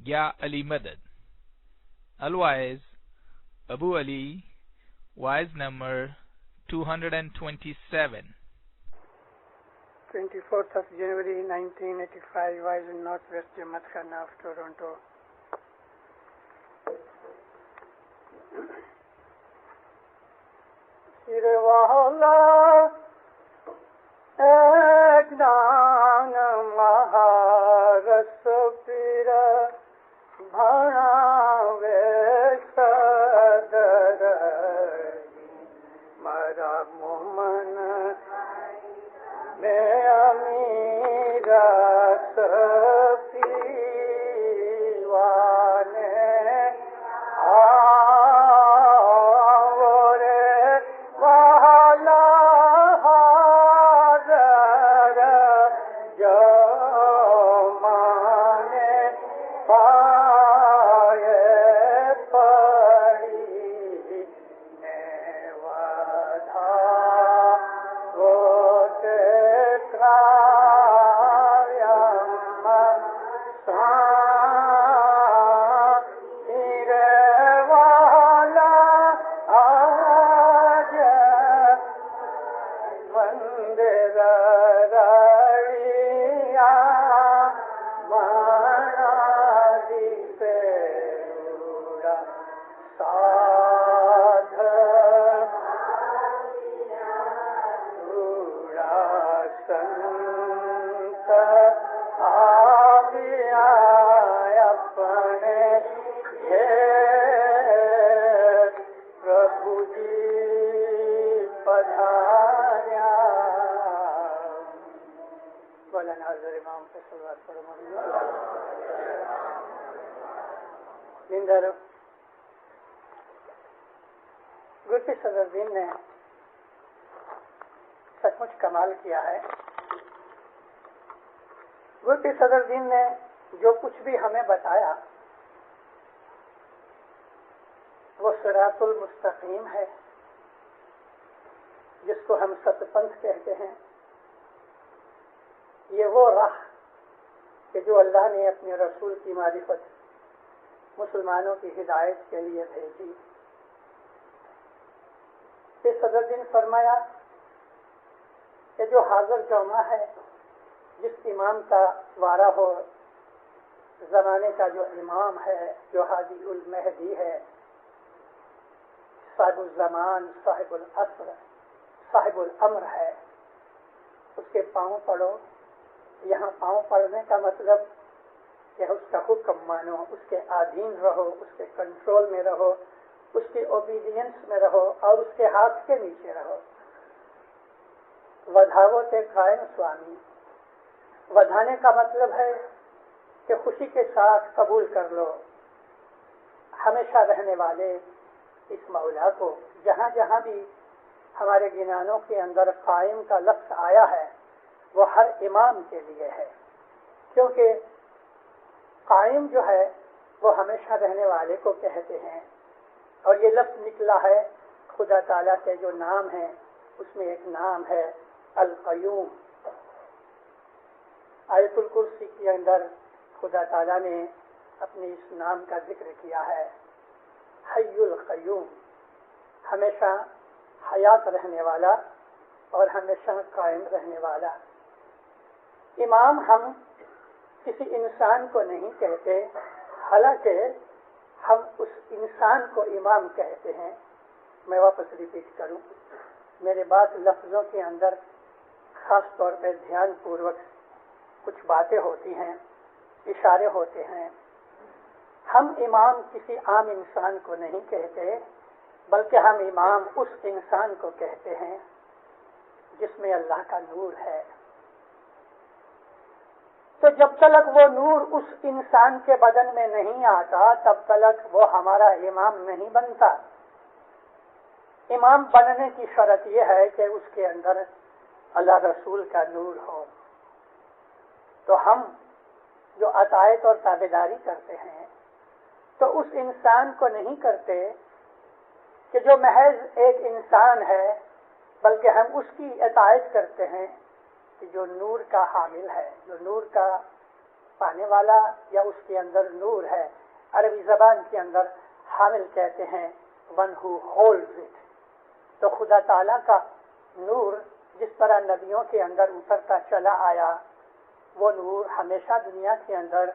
یا علی مدد. Otherwise, Abu Ali, wise number 227. 24th of January 1985, wise in Northwest Jamaat Khana of Toronto. Shirwala Ekdan Maharas Pira Bhanave Sadari Mara Muman Me Amira Safiwane گرتی صدر دین نے سچ مچ کمال کیا ہے. گرتی صدر دین نے جو کچھ بھی ہمیں بتایا وہ صراط المستقیم ہے، جس کو ہم ست پنتھ کہتے ہیں. یہ وہ راہ کہ جو اللہ نے اپنے رسول کی معرفت مسلمانوں کی ہدایت کے لیے بھیجی. کہ صدر دین فرمایا کہ جو حاضر جمعہ ہے، جس امام کا وارا ہو، زمانے کا جو امام ہے، جو ہادی المہدی ہے، صاحب الزمان، صاحب العصر، صاحب الامر ہے، اس کے پاؤں پڑو. یہاں پاؤں پڑنے کا مطلب کہ اس کا حکم مانو، اس کے آدھین رہو، اس کے کنٹرول میں رہو، اس کی اوبیڈینس میں رہو اور اس کے ہاتھ کے نیچے رہو. ودھاو تے قائم سوامی. ودھانے کا مطلب ہے کہ خوشی کے ساتھ قبول کر لو ہمیشہ رہنے والے اس مولا کو. جہاں جہاں بھی ہمارے گنانوں کے اندر قائم کا لفظ آیا ہے وہ ہر امام کے لیے ہے، کیونکہ قائم جو ہے وہ ہمیشہ رہنے والے کو کہتے ہیں. اور یہ لفظ نکلا ہے خدا تعالیٰ کے جو نام ہیں اس میں ایک نام ہے القیوم. آیت الکرسی کے اندر خدا تعالیٰ نے اپنے اس نام کا ذکر کیا ہے، حی القیوم، ہمیشہ حیات رہنے والا اور ہمیشہ قائم رہنے والا. امام ہم کسی انسان کو نہیں کہتے، حالانکہ ہم اس انسان کو امام کہتے ہیں. میں واپس ریپیٹ کروں، میرے بات لفظوں کے اندر خاص طور پہ دھیان پوروک کچھ باتیں ہوتی ہیں، اشارے ہوتے ہیں. ہم امام کسی عام انسان کو نہیں کہتے، بلکہ ہم امام اس انسان کو کہتے ہیں جس میں اللہ کا نور ہے. تو جب تک وہ نور اس انسان کے بدن میں نہیں آتا تب تک وہ ہمارا امام نہیں بنتا. امام بننے کی شرط یہ ہے کہ اس کے اندر اللہ رسول کا نور ہو. تو ہم جو اطاعت اور تابعداری کرتے ہیں تو اس انسان کو نہیں کرتے کہ جو محض ایک انسان ہے، بلکہ ہم اس کی اطاعت کرتے ہیں کہ جو نور کا حامل ہے، جو نور کا پانے والا یا اس کے اندر نور ہے. عربی زبان کے اندر حامل کہتے ہیں ون ہو ہولڈز اٹ. تو خدا تعالیٰ کا نور جس طرح نبیوں کے اندر اترتا چلا آیا، وہ نور ہمیشہ دنیا کے اندر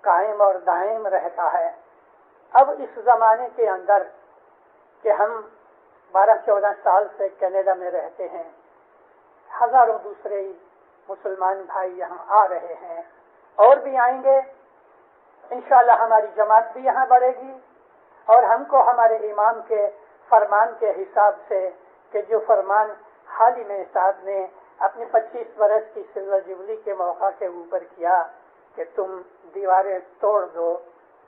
قائم اور دائم رہتا ہے. اب اس زمانے کے اندر کہ ہم 12-14 سال سے کینیڈا میں رہتے ہیں، ہزاروں دوسرے مسلمان بھائی یہاں آ رہے ہیں اور بھی آئیں گے. انشاءاللہ ہماری جماعت بھی یہاں بڑھے گی، اور ہم کو ہمارے امام کے فرمان کے حساب سے کہ جو فرمان حال ہی میں صاحب نے اپنی 25 برس کی سلور جبلی کے موقع کے اوپر کیا کہ تم دیواریں توڑ دو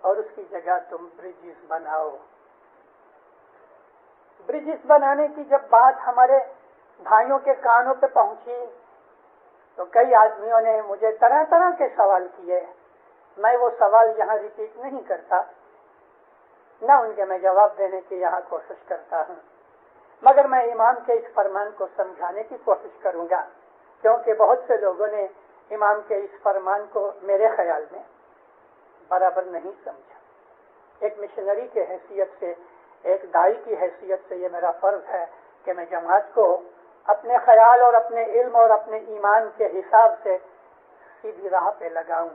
اور اس کی جگہ تم برجز بناؤ. برجز بنانے کی جب بات ہمارے بھائیوں کے کانوں پہ پہنچی تو کئی آدمیوں نے مجھے طرح طرح کے سوال کیے. میں وہ سوال یہاں ریپیٹ نہیں کرتا، نہ ان کے میں جواب دینے کی یہاں کوشش کرتا ہوں، مگر میں امام کے اس فرمان کو سمجھانے کی کوشش کروں گا، کیونکہ بہت سے لوگوں نے امام کے اس فرمان کو میرے خیال میں برابر نہیں سمجھا. ایک مشنری کے حیثیت سے، ایک دائی کی حیثیت سے یہ میرا فرض ہے کہ میں جماعت کو اپنے خیال اور اپنے علم اور اپنے ایمان کے حساب سے سیدھی راہ پہ لگاؤں.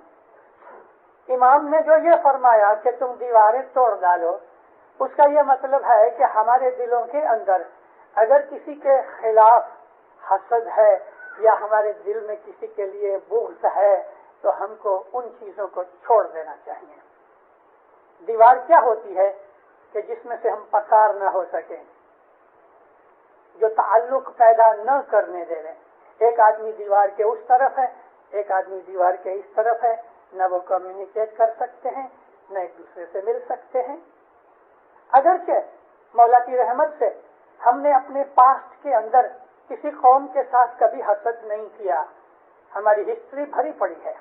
امام نے جو یہ فرمایا کہ تم دیواریں توڑ ڈالو، اس کا یہ مطلب ہے کہ ہمارے دلوں کے اندر اگر کسی کے خلاف حسد ہے یا ہمارے دل میں کسی کے لیے بغض ہے تو ہم کو ان چیزوں کو چھوڑ دینا چاہیے. دیوار کیا ہوتی ہے کہ جس میں سے ہم پکار نہ ہو سکیں، جو تعلق پیدا نہ کرنے دے رہے. ایک آدمی دیوار کے اس طرف ہے، ایک آدمی دیوار کے اس طرف ہے، نہ وہ کمیونیکیٹ کر سکتے ہیں، نہ ایک دوسرے سے مل سکتے ہیں. اگرچہ مولا کی رحمت سے ہم نے اپنے پاسٹ کے اندر کسی قوم کے ساتھ کبھی حسد نہیں کیا. ہماری ہسٹری بھری پڑی ہے،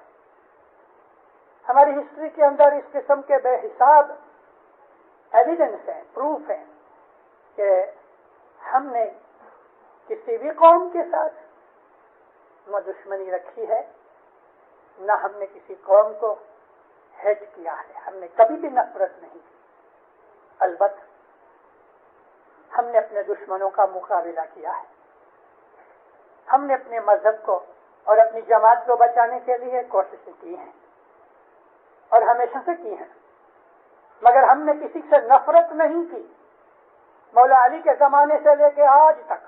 ہماری ہسٹری کے اندر اس قسم کے بے حساب ایویڈنس ہیں، پروف ہیں کہ ہم نے کسی بھی قوم کے ساتھ نہ دشمنی رکھی ہے، نہ ہم نے کسی قوم کو ہیٹ کیا ہے. ہم نے کبھی بھی نفرت نہیں کی. البتہ ہم نے اپنے دشمنوں کا مقابلہ کیا ہے. ہم نے اپنے مذہب کو اور اپنی جماعت کو بچانے کے لیے کوششیں کی ہیں اور ہمیشہ سے کی ہیں، مگر ہم نے کسی سے نفرت نہیں کی. مولا علی کے زمانے سے لے کے آج تک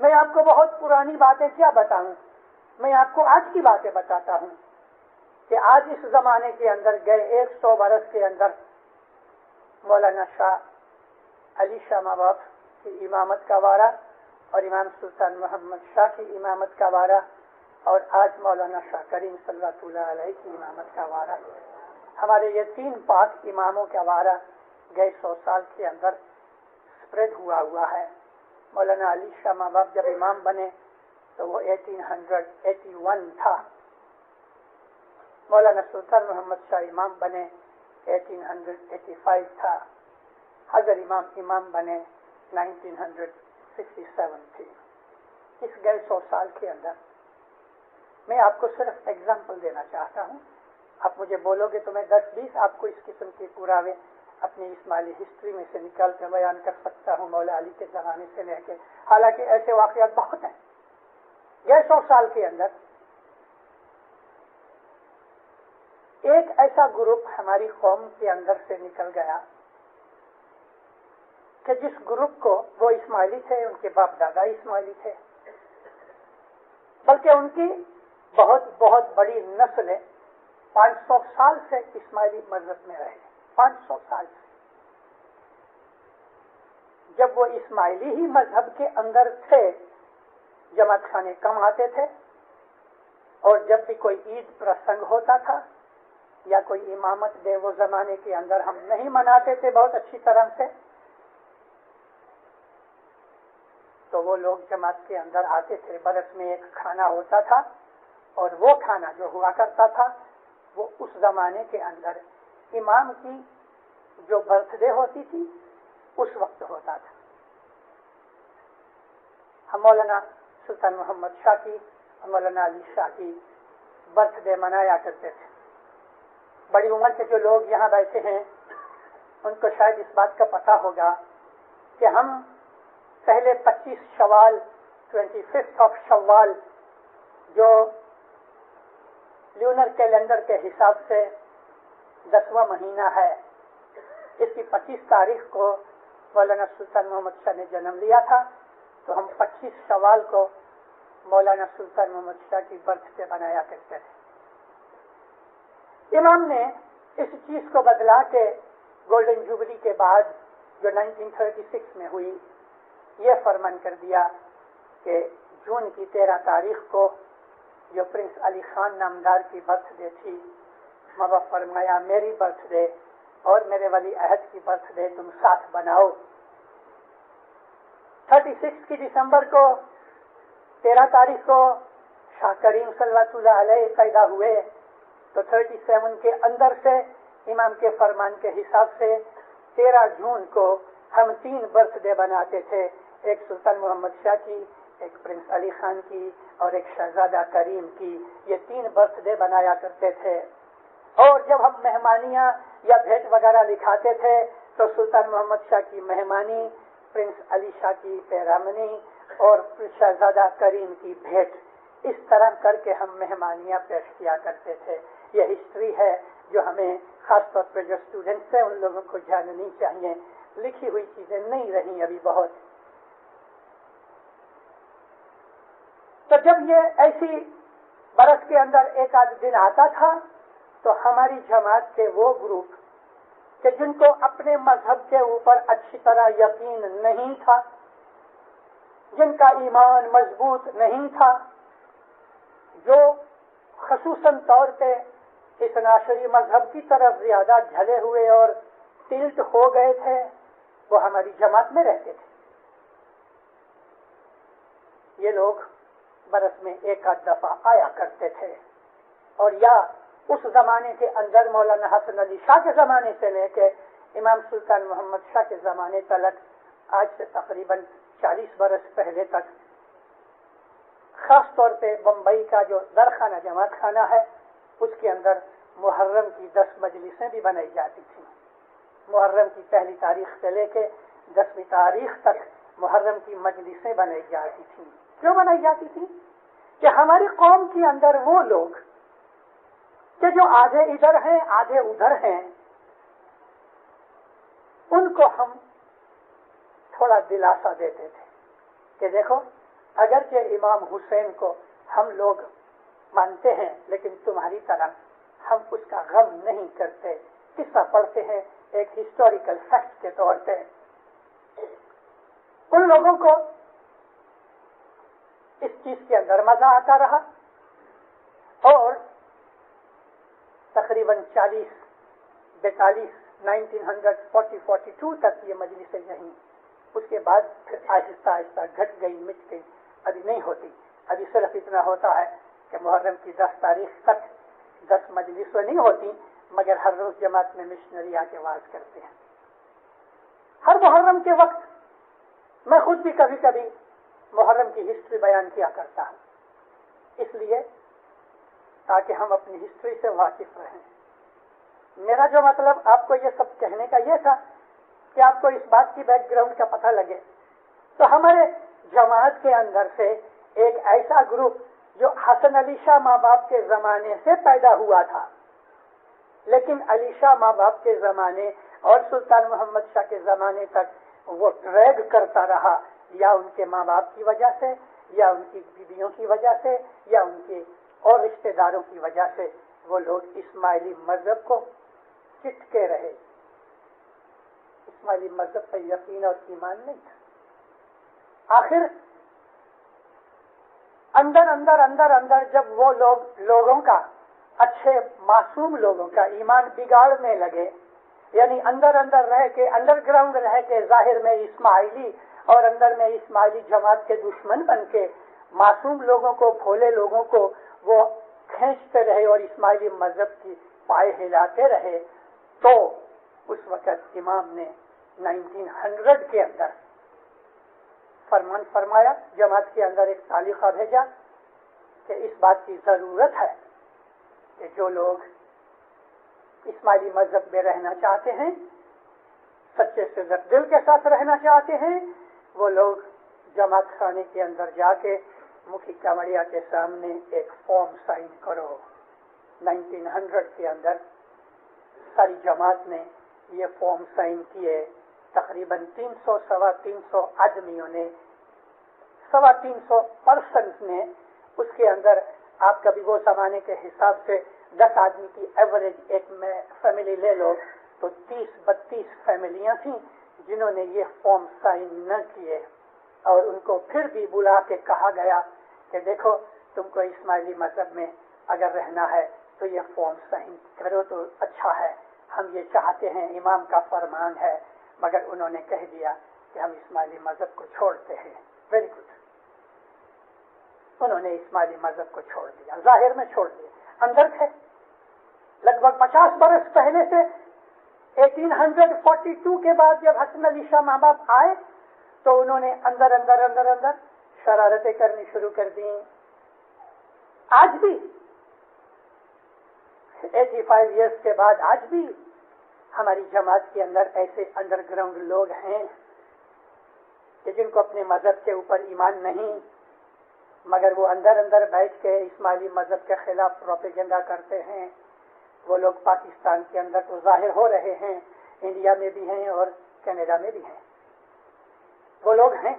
میں آپ کو بہت پرانی باتیں کیا بتاؤں، میں آپ کو آج کی باتیں بتاتا ہوں کہ آج اس زمانے کے اندر گئے 100 برس کے اندر مولانا شاہ علی شاہ مباف کی امامت کا وارہ اور امام سلطان محمد شاہ کی امامت کا وارہ اور آج مولانا شاہ کریم صلی اللہ علیہ کی امامت کا وارہ. ہمارے یہ 3 پاک اماموں کا وارہ گئے 100 سال کے اندر اسپریڈ ہوا ہے. مولانا علی شاہ مباف جب امام بنے تو وہ 1881 تھا. مولانا سلطان محمد شاہ امام بنے 1885 تھا. حضر امام بنے 1967 تھی. اس گئے 100 سال کے اندر میں آپ کو صرف ایگزامپل دینا چاہتا ہوں. آپ مجھے بولو گے تو میں 10-20 آپ کو اس قسم کے پراوے اپنی اسماعیلی ہسٹری میں سے نکال کے بیان کر سکتا ہوں مولا علی کے زمانے سے لے کے. حالانکہ ایسے واقعات بہت ہیں. گئے 100 سال کے اندر ایک ایسا گروپ ہماری قوم کے اندر سے نکل گیا کہ جس گروپ کو وہ اسماعیلی تھے، ان کے باپ دادا اسماعیلی تھے، بلکہ ان کی بہت بہت بڑی نسلیں 500 سال سے اسماعیلی مذہب میں رہے. 500 سال سے. جب وہ اسماعیلی ہی مذہب کے اندر تھے، جماعت خانے کم آتے تھے، اور جب بھی کوئی عید پرسنگ ہوتا تھا یا کوئی امامت دے وہ زمانے کے اندر ہم نہیں مناتے تھے بہت اچھی طرح سے، تو وہ لوگ جماعت کے اندر آتے تھے. برس میں ایک کھانا ہوتا تھا اور وہ کھانا جو ہوا کرتا تھا وہ اس زمانے کے اندر امام کی جو برتھ ڈے ہوتی تھی اس وقت ہوتا تھا. ہم مولانا سلطان محمد شاہ کی، مولانا علی شاہ کی برتھ ڈے منایا کرتے تھے. بڑی عمر کے جو لوگ یہاں بیٹھے ہیں ان کو شاید اس بات کا پتہ ہوگا کہ ہم پہلے 25 شوال 25 آف شوال جو لیونر کیلنڈر کے حساب سے 10واں مہینہ ہے، اس کی 25 تاریخ کو مولانا سلطان محمد شاہ نے جنم لیا تھا. تو ہم 25 شوال کو مولانا سلطان محمد شاہ کی برتھ ڈے بنایا کرتے تھے. امام نے اس چیز کو بدلا کہ گولڈن جوبلی کے بعد جو 1936 میں ہوئی، یہ فرمان کر دیا کہ جون کی 13 تاریخ کو جو پرنس علی خان نامدار کی برتھ ڈے تھی، ماں فرمایا میری برتھ ڈے اور میرے ولی عہد کی برتھ ڈے تم ساتھ بناؤ. 36 کی دسمبر کو 13 تاریخ کو شاہ کریم صلی اللہ علیہ پیدا ہوئے، تو 37 کے اندر سے امام کے فرمان کے حساب سے 13 جون کو ہم 3 برتھ ڈے بناتے تھے، ایک سلطان محمد شاہ کی، ایک پرنس علی خان کی اور ایک شہزادہ کریم کی. یہ 3 برتھ ڈے بنایا کرتے تھے. اور جب ہم مہمانیاں یا بھیٹ وغیرہ لکھاتے تھے تو سلطان محمد شاہ کی مہمانی، پرنس علی شاہ کی پیرامنی اور شہزادہ کریم کی بھیٹ، اس طرح کر کے ہم مہمانیاں پیش کیا کرتے تھے. یہ ہسٹری ہے جو ہمیں خاص طور پہ جو اسٹوڈنٹس ہیں ان لوگوں کو جاننی چاہیے. لکھی ہوئی چیزیں نہیں رہیں ابھی بہت. تو جب یہ ایسی برس کے اندر ایک آدھ دن آتا تھا تو ہماری جماعت کے وہ گروپ کہ جن کو اپنے مذہب کے اوپر اچھی طرح یقین نہیں تھا، جن کا ایمان مضبوط نہیں تھا، جو خصوصاً طور پہ اس ناشری مذہب کی طرف زیادہ جھلے ہوئے اور ٹلٹ ہو گئے تھے، وہ ہماری جماعت میں رہتے تھے. یہ لوگ برس میں ایک آدھ دفعہ آیا کرتے تھے، اور یا اس زمانے کے اندر مولانا حسن علی شاہ کے زمانے سے لے کے امام سلطان محمد شاہ کے زمانے تک، آج سے تقریباً 40 برس پہلے تک، خاص طور پہ بمبئی کا جو درخانہ جماعت خانہ ہے اس کے اندر محرم کی 10 مجلسیں بھی بنائی جاتی تھیں. محرم کی 1 تاریخ سے لے کے 10ویں تاریخ تک محرم کی مجلسیں بنائی جاتی تھیں. کیوں بنائی جاتی تھی؟ کہ ہماری قوم کے اندر وہ لوگ کہ جو آدھے ادھر ہیں آدھے ادھر ہیں، ان کو ہم تھوڑا دلاسا دیتے تھے کہ دیکھو اگرچہ امام حسین کو ہم لوگ مانتے ہیں لیکن تمہاری طرح ہم اس کا غم نہیں کرتے. قصہ پڑھتے ہیں ایک ہسٹوریکل فیکٹ کے طور پہ. ان لوگوں کو اس چیز کے اندر مزہ آتا رہا اور تقریباً 1942 تک یہ مجلسیں رہیں. اس کے بعد پھر آہستہ آہستہ گھٹ گئی، مٹ گئی، ابھی نہیں ہوتی. ابھی صرف اتنا ہوتا ہے کہ محرم کی 10 تاریخ تک 10 مجلسیں نہیں ہوتی، مگر ہر روز جماعت میں مشنری آ کے واعظ کرتے ہیں. ہر محرم کے وقت میں خود بھی کبھی کبھی محرم کی ہسٹری بیان کیا کرتا ہوں، اس لیے تاکہ ہم اپنی ہسٹری سے واقف رہیں. میرا جو مطلب آپ کو یہ سب کہنے کا یہ تھا کہ آپ کو اس بات کی بیک گراؤنڈ کا پتہ لگے. تو ہمارے جماعت کے اندر سے ایک ایسا گروپ جو حسن علی شاہ ماں باپ کے زمانے سے پیدا ہوا تھا، لیکن علی شاہ ماں باپ کے زمانے اور سلطان محمد شاہ کے زمانے تک وہ ڈریگ کرتا رہا، یا ان کے ماں باپ کی وجہ سے، یا ان کی بیویوں کی وجہ سے، یا ان کے اور رشتہ داروں کی وجہ سے. وہ لوگ اسماعیلی مذہب کو چٹکے رہے. اسماعیلی مذہب پر یقین اور ایمان نہیں تھا. آخر اندر جب وہ لوگوں کا، اچھے معصوم لوگوں کا ایمان بگاڑنے لگے، یعنی اندر رہ کے، انڈر گراؤنڈ رہ کے ظاہر میں اسماعیلی اور اندر میں اسماعیلی جماعت کے دشمن بن کے معصوم لوگوں کو، بھولے لوگوں کو وہ کھینچتے رہے اور اسماعیلی مذہب کی پائے ہلاتے رہے، تو اس وقت امام نے 1900 کے اندر فرمان فرمایا، جماعت کے اندر ایک تعلیقہ بھیجا کہ اس بات کی ضرورت ہے کہ جو لوگ اسماعیلی مذہب میں رہنا چاہتے ہیں، سچے سے دل کے ساتھ رہنا چاہتے ہیں، وہ لوگ جماعت خانے کے اندر جا کے مکھی کامڑیا کے سامنے ایک فارم سائن کرو۔ 1900 کے اندر ساری جماعت نے یہ فارم سائن کیے، تقریباً 300 آدمیوں نے، 350 پرسنز نے، اس کے اندر آپ کبھی وہ زمانے کے حساب سے 10 آدمی کی ایوریج ایک میں فیملی لے لو تو 30-32 فیملیاں تھیں جنہوں نے یہ فارم سائن نہ کیے، اور ان کو پھر بھی بلا کے کہا گیا کہ دیکھو تم کو اسماعیلی مذہب میں اگر رہنا ہے تو یہ فارم سائن کرو تو اچھا ہے، ہم یہ چاہتے ہیں، امام کا فرمان ہے، مگر انہوں نے کہہ دیا کہ ہم اسماعیلی مذہب کو چھوڑتے ہیں۔ ویری گڈ، انہوں نے اسماعیلی مذہب کو چھوڑ دیا، ظاہر میں چھوڑ دیا، اندر تھے۔ لگ بھگ 50 برس پہلے سے 1842 کے بعد جب حسن علی شاہ ماں باپ آئے تو انہوں نے اندر شرارتیں کرنی شروع کر دیں۔ آج بھی 85 ایئرس کے بعد آج بھی ہماری جماعت کے اندر ایسے انڈر گراؤنڈ لوگ ہیں کہ جن کو اپنے مذہب کے اوپر ایمان نہیں، مگر وہ اندر بیٹھ کے اسماعیلی مذہب کے خلاف پروپیگنڈا کرتے ہیں۔ وہ لوگ پاکستان کے اندر تو ظاہر ہو رہے ہیں، انڈیا میں بھی ہیں اور کینیڈا میں بھی ہیں، وہ لوگ ہیں،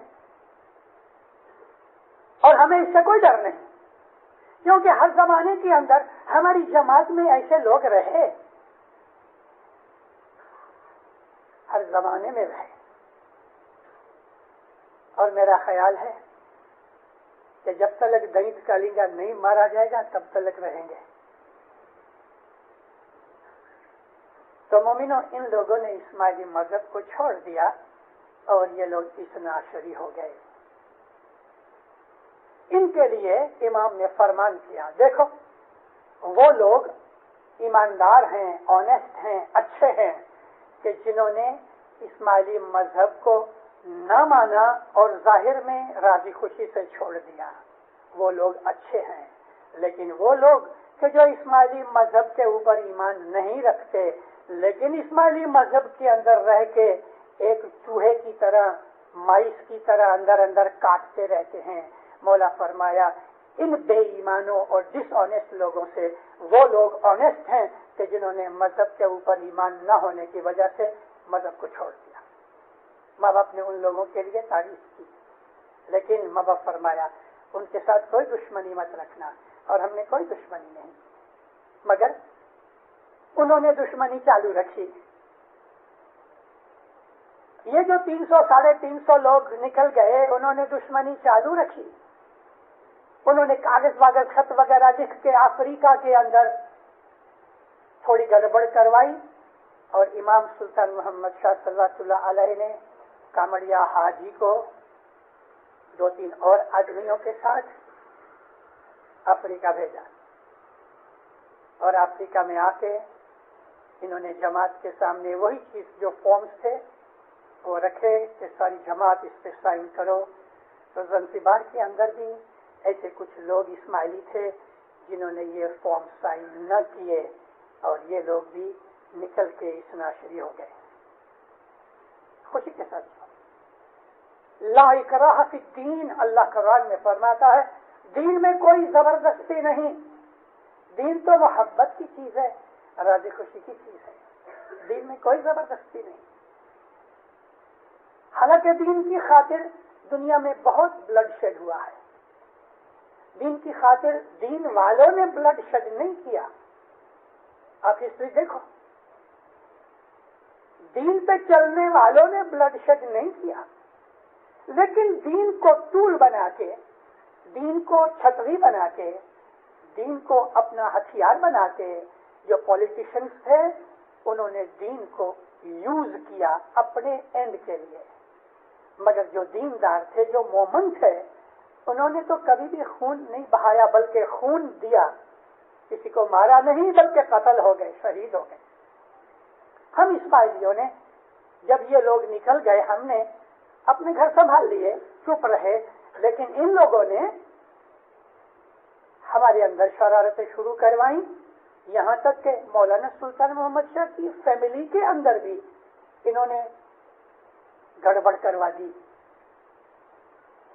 اور ہمیں اس سے کوئی ڈر نہیں، کیونکہ ہر زمانے کے اندر ہماری جماعت میں ایسے لوگ رہے، ہر زمانے میں رہے، اور میرا خیال ہے کہ جب تک دینت کالنگا نہیں مارا جائے گا تب تک رہیں گے۔ تو مومنوں، ان لوگوں نے اسماعیلی مذہب کو چھوڑ دیا اور یہ لوگ اثنا عشری ہو گئے۔ ان کے لیے امام نے فرمان کیا، دیکھو وہ لوگ ایماندار ہیں، آنےسٹ ہیں، اچھے ہیں کہ جنہوں نے اسماعیلی مذہب کو نہ مانا اور ظاہر میں راضی خوشی سے چھوڑ دیا، وہ لوگ اچھے ہیں۔ لیکن وہ لوگ کہ جو اسماعیلی مذہب کے اوپر ایمان نہیں رکھتے لیکن اسماعیلی مذہب کے اندر رہ کے ایک چوہے کی طرح، مائس کی طرح اندر کاٹتے رہتے ہیں، مولا فرمایا ان بے ایمانوں اور ڈس آنےسٹ لوگوں سے وہ لوگ آنےسٹ ہیں کہ جنہوں نے مذہب کے اوپر ایمان نہ ہونے کی وجہ سے مذہب کو چھوڑ دیا۔ ماں باپ نے ان لوگوں کے لیے تعریف کی، لیکن ماں باپ فرمایا ان کے ساتھ کوئی دشمنی مت رکھنا، اور ہم نے کوئی دشمنی نہیں، مگر انہوں نے دشمنی چالو رکھی۔ یہ جو 300-350 لوگ نکل گئے، انہوں نے دشمنی چالو رکھی، انہوں نے کاغذ واغذ خط وغیرہ لکھ کے افریقہ کے اندر تھوڑی گڑبڑ کروائی، اور امام سلطان محمد شاہ صلی اللہ علیہ نے کامڑیا حاجی کو 2-3 اور آدمیوں کے ساتھ افریقہ بھیجا، اور افریقہ میں آ کے انہوں نے جماعت کے سامنے وہی چیز جو فارمز تھے وہ رکھے کہ ساری جماعت اس پہ سائن کرو۔ تو زنزبار کے اندر بھی ایسے کچھ لوگ اسماعیلی تھے جنہوں نے یہ فارم سائن نہ کیے، اور یہ لوگ بھی نکل کے اثنا عشری ہو گئے۔ خوشی کے ساتھ لا اکراہ فی الدین، اللہ قرآن میں فرماتا ہے دین میں کوئی زبردستی نہیں، دین تو محبت کی چیز ہے، راضی خوشی کی چیز ہے، دین میں کوئی زبردستی نہیں۔ حالانکہ دین کی خاطر دنیا میں بہت بلڈ شیڈ ہوا ہے، دین کی خاطر دین والوں نے بلڈ شیڈ نہیں کیا۔ آپ ہسٹری دیکھو، دین پہ چلنے والوں نے بلڈ شیڈ نہیں کیا، لیکن دین کو ٹول بنا کے، دین کو چھتری بنا کے، دین کو اپنا ہتھیار بنا کے جو پولیٹیشنز تھے انہوں نے دین کو یوز کیا اپنے اینڈ کے لیے، مگر جو دیندار تھے، جو مومن تھے، انہوں نے تو کبھی بھی خون نہیں بہایا بلکہ خون دیا، کسی کو مارا نہیں بلکہ قتل ہو گئے، شہید ہو گئے۔ ہم اسماعیلیوں نے جب یہ لوگ نکل گئے ہم نے اپنے گھر سنبھال لیے، چپ رہے، لیکن ان لوگوں نے ہمارے اندر شرارتیں شروع کروائیں، یہاں تک کہ مولانا سلطان محمد شاہ کی فیملی کے اندر بھی انہوں نے گڑبڑ کروا دی.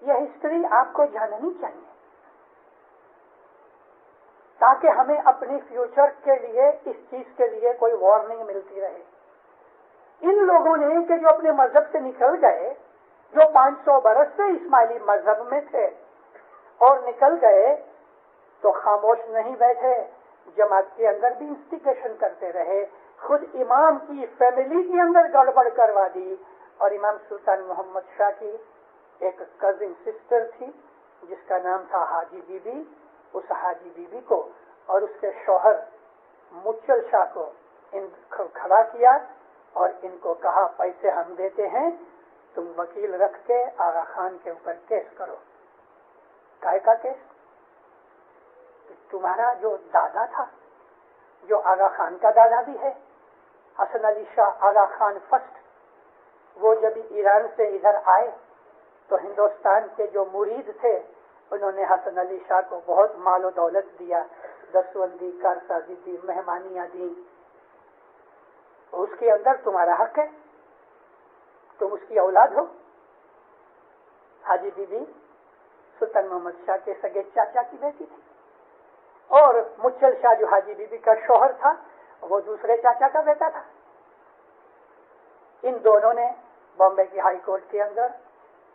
یہ ہسٹری آپ کو جاننی چاہیے تاکہ ہمیں اپنی فیوچر کے لیے اس چیز کے لیے کوئی وارننگ ملتی رہے. ان لوگوں نے کہ جو اپنے مذہب سے نکل گئے، جو 500 برس سے اسماعیلی مذہب میں تھے اور نکل گئے، تو خاموش نہیں بیٹھے، جماعت کے اندر بھی انسٹیگیشن کرتے رہے، خود امام کی فیملی کے اندر گڑبڑ کروا دی. اور امام سلطان محمد شاہ کی ایک کزن سسٹر تھی جس کا نام تھا حاجی be be. Us Haji be be کو اور اس کے شوہر مچل شاہ کو ان کھڑا کیا اور ان کو کہا پیسے ہم دیتے ہیں، تم وکیل رکھ کے آغا خان کے اوپر کیس کرو. کائے کا کیس؟ تمہارا جو دادا تھا، جو آغا خان کا دادا بھی ہے، حسن علی شاہ آغا خان فرسٹ، وہ جب ایران سے ادھر آئے تو ہندوستان کے جو مرید تھے انہوں نے حسن علی شاہ کو بہت مال و دولت دیا، دستبندی، کارسازی دی، مہمانیاں دی. اس کے اندر تمہارا حق ہے، تم اس کی اولاد ہو. حاجی بی بی سلطان محمد شاہ کے سگے چاچا کی بیٹی تھی، اور مچل شاہ جو حاجی بی بی کا شوہر تھا وہ دوسرے چاچا کا بیٹا تھا. ان دونوں نے بامبے کی ہائی کورٹ کے اندر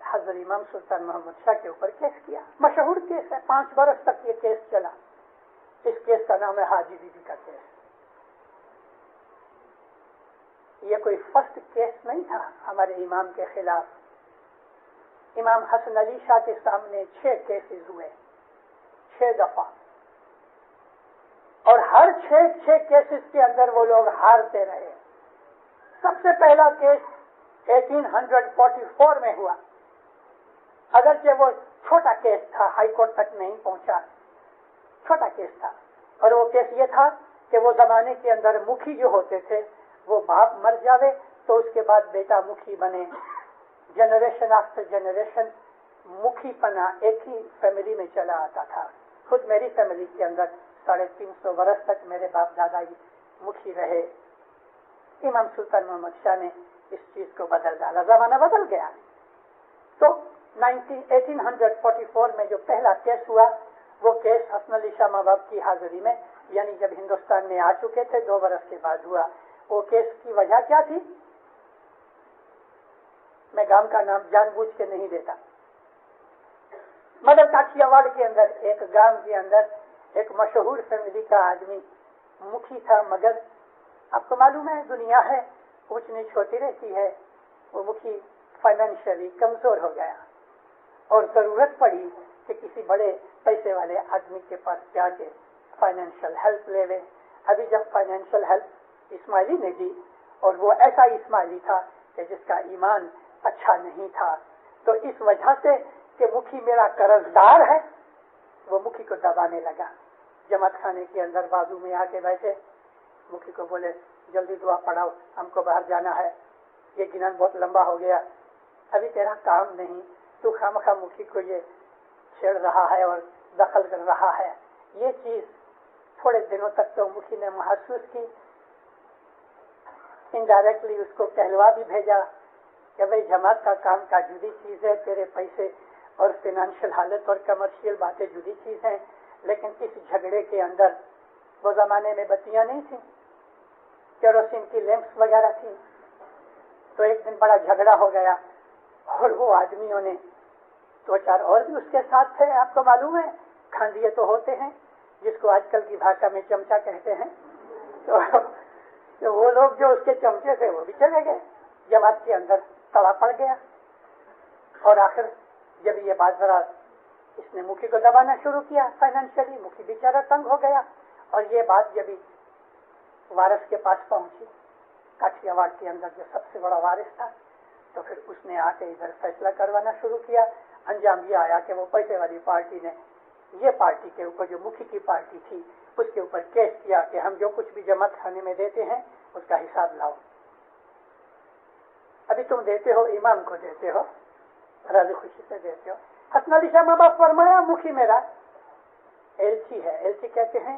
حضرت امام سلطان محمد شاہ کے اوپر کیس کیا. مشہور کیس ہے، 5 برس تک یہ کیس چلا. اس کیس کا نام ہے حاجی بی بی کا کیس. یہ کوئی فرسٹ کیس نہیں تھا ہمارے امام کے خلاف. امام حسن علی شاہ کے سامنے 6 کیسز ہوئے، 6 دفعہ، اور ہر 6 کیسز کے اندر وہ لوگ ہارتے رہے. سب سے پہلا کیس 1844 میں ہوا، اگرچہ وہ چھوٹا کیس تھا، ہائی کورٹ تک نہیں پہنچا، چھوٹا کیس تھا. اور وہ کیس یہ تھا کہ وہ زمانے کے اندر مکھی جو ہوتے تھے وہ باپ مر جاوے تو اس کے بعد بیٹا مکھی بنے. جنریشن آفٹر جنریشن مکھی پنا ایک ہی فیملی میں چلا آتا تھا. خود میری فیملی کے اندر 350 برس تک میرے باپ دادا مکھی رہے. امام سلطان محمد شاہ نے اس چیز کو بدل ڈالا، زمانہ بدل گیا. تو 1844 میں جو پہلا کیس ہوا وہ کیس حسن علی شاہ ماں باپ کی حاضری میں، یعنی جب ہندوستان میں آ چکے تھے 2 برس کے بعد ہوا. وہ کیس کی وجہ کیا تھی؟ میں گام کا نام جان بوجھ کے نہیں دیتا. مگر کاٹیا واڑ کے اندر ایک گام کے اندر ایک مشہور فیملی کا آدمی مکھی تھا، مگر آپ کو معلوم ہے دنیا ہے اونچ نیچ ہوتی رہتی ہے. وہ مکھی فائنینشلی کمزور ہو گیا اور ضرورت پڑی کہ کسی بڑے پیسے والے آدمی کے پاس جا کے فائنینشیل ہیلپ لے لے. ابھی جب فائنینشیل ہیلپ اسماعیلی نے دی، اور وہ ایسا اسماعیلی تھا کہ جس کا ایمان اچھا نہیں تھا، تو اس وجہ سے کہ مکھی میرا قرض دار ہے، وہ مکھی کو دبانے لگا. جماعت خانے کے اندر بازو میں آ کے بیٹھے، مکھی کو بولے جلدی دعا پڑھاؤ، ہم کو باہر جانا ہے، یہ گنان بہت لمبا ہو گیا، ابھی تیرا کام نہیں، تو خامخواہ مکھی کو یہ چھیڑ رہا ہے اور دخل کر رہا ہے. یہ چیز تھوڑے دنوں تک تو مکھی نے محسوس کی. انڈائریکٹلی اس کو کہلوا بھی بھیجا کہ بھائی جماعت کا کام کا جدی چیز ہے، تیرے پیسے اور فائنینشیل حالت اور کمرشیل باتیں جدی چیز ہیں. لیکن اس جھگڑے کے اندر وہ زمانے میں بتیاں نہیں تھیں، کیروسین کی لیمپس وغیرہ تھی. تو ایک دن بڑا جھگڑا ہو گیا اور وہ آدمیوں نے 2-4 اور بھی اس کے ساتھ تھے. آپ کو معلوم ہے کھانڈیے تو ہوتے ہیں جس کو آج کل کی بھاشا میں چمچا کہتے ہیں. تو وہ لوگ جو اس کے چمچے تھے وہ بھی چلے گئے. جماعت کے اندر تڑا پڑ گیا اور آخر جب یہ بات ذرا اس نے مکھی کو دبانا شروع کیا فائنینشلی، مکھی بیچارہ تنگ ہو گیا. اور یہ بات جب وارث کے پاس پہنچی، کاٹیا واڑ کے اندر جو سب سے بڑا وارث تھا، تو پھر اس نے آ کے ادھر فیصلہ کروانا شروع کیا. انجام یہ آیا کہ وہ پیسے والی پارٹی نے یہ پارٹی کے اوپر جو مکھی کی پارٹی تھی اس کے اوپر کیس کیا کہ ہم جو کچھ بھی جماعت خانے میں دیتے ہیں اس کا حساب لاؤ. ابھی تم دیتے ہو امام کو دیتے ہو، راضی خوشی سے دیتے ہو. حسن علی شاہ ماں باپ فرمایا مکھی میرا ایلچی ہے. ایلچی کہتے ہیں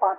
5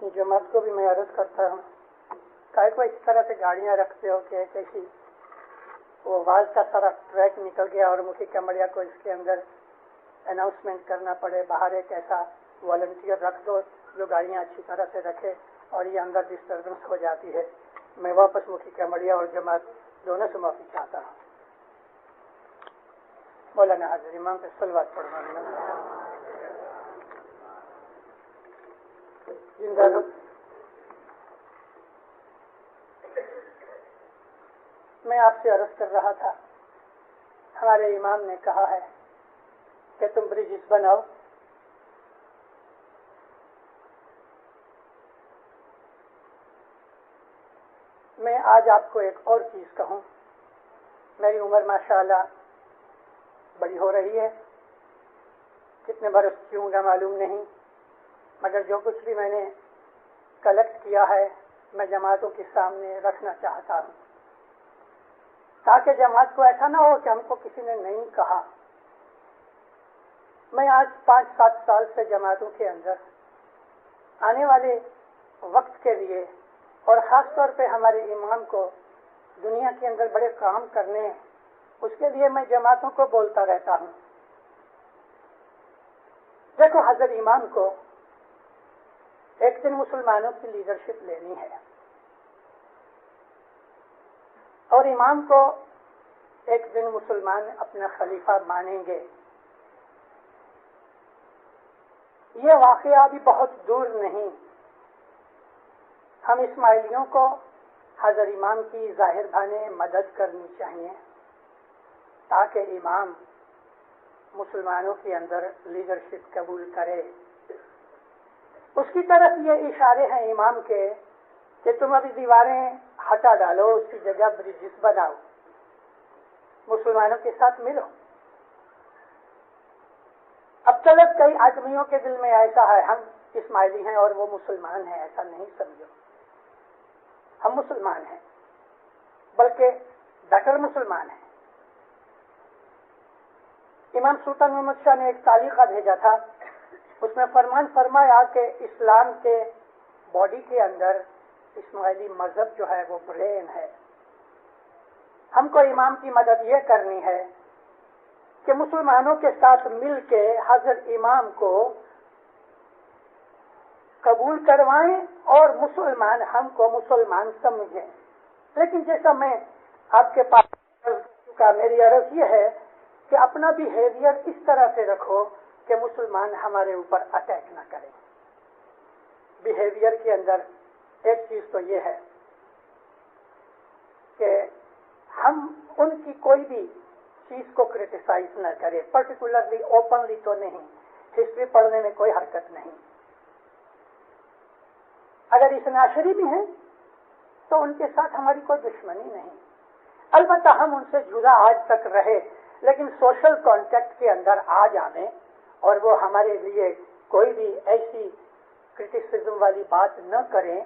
اپنی جماعت کو بھی میں عرض کرتا ہوں کہ کوئی اس طرح سے گاڑیاں رکھتے ہو کہ کیسی وہ واز کا سارا ٹریک نکل گیا اور مکھی کمڑیا کو اس کے اندر اناؤنسمنٹ کرنا پڑے، باہر ایک ایسا والنٹیئر رکھ دو جو گاڑیاں اچھی طرح سے رکھے اور یہ اندر ڈسٹربنس ہو جاتی ہے. میں واپس مکھی کمڑیا اور جماعت دونوں سے معافی چاہتا ہوں. مولانا حاضر امام پہ صلوات پڑھنا. زندہ رہو. میں آپ سے عرض کر رہا تھا، ہمارے امام نے کہا ہے کہ تم برجز بناؤ. میں آج آپ کو ایک اور چیز کہوں. میری عمر ماشاءاللہ بڑی ہو رہی ہے، کتنے برس کی ہوں گا معلوم نہیں، مگر جو کچھ بھی میں نے کلیکٹ کیا ہے میں جماعتوں کے سامنے رکھنا چاہتا ہوں، تاکہ جماعت کو ایسا نہ ہو کہ ہم کو کسی نے نہیں کہا. میں آج 5-7 سال سے جماعتوں کے اندر آنے والے وقت کے لیے اور خاص طور پہ ہمارے امام کو دنیا کے اندر بڑے کام کرنے ہیں، اس کے لیے میں جماعتوں کو بولتا رہتا ہوں. دیکھو، حضرت امام کو ایک دن مسلمانوں کی لیڈرشپ لینی ہے اور امام کو ایک دن مسلمان اپنا خلیفہ مانیں گے. یہ واقعہ بھی بہت دور نہیں. ہم اسماعیلیوں کو حضرت امام کی ظاہر بھانے مدد کرنی چاہیے تاکہ امام مسلمانوں کے اندر لیڈرشپ قبول کرے. اس کی طرف یہ اشارے ہیں امام کے کہ تم ابھی دیواریں ہٹا ڈالو، اس کی جگہ برجز بناؤ، مسلمانوں کے ساتھ ملو. اب تک کئی آدمیوں کے دل میں ایسا ہے ہم اسماعیلی ہیں اور وہ مسلمان ہیں. ایسا نہیں سمجھو، ہم مسلمان ہیں، بلکہ بیٹر مسلمان ہیں. امام سلطان محمد شاہ نے ایک تعلیقہ بھیجا تھا، اس میں فرمان فرمایا کہ اسلام کے باڈی کے اندر اسماعیلی مذہب جو ہے وہ برین ہے. ہم کو امام کی مدد یہ کرنی ہے کہ مسلمانوں کے ساتھ مل کے حضرت امام کو قبول کروائیں اور مسلمان ہم کو مسلمان سمجھیں. لیکن جیسا میں آپ کے پاس عرض کر چکا، میری عرض یہ ہے کہ اپنا بیہیویئر اس طرح سے رکھو کہ مسلمان ہمارے اوپر اٹیک نہ کریں. بیہیویئر کے اندر ایک چیز تو یہ ہے کہ ہم ان کی کوئی بھی چیز کو کرٹیسائز نہ کریں، پرٹیکولرلی اوپنلی تو نہیں. ہسٹری پڑھنے میں کوئی حرکت نہیں. اگر اثناعشری بھی ہیں تو ان کے ساتھ ہماری کوئی دشمنی نہیں. البتہ ہم ان سے جدا آج تک رہے، لیکن سوشل کانٹیکٹ کے اندر آ جانے اور وہ ہمارے لیے کوئی بھی ایسی کرٹیسزم والی بات نہ کریں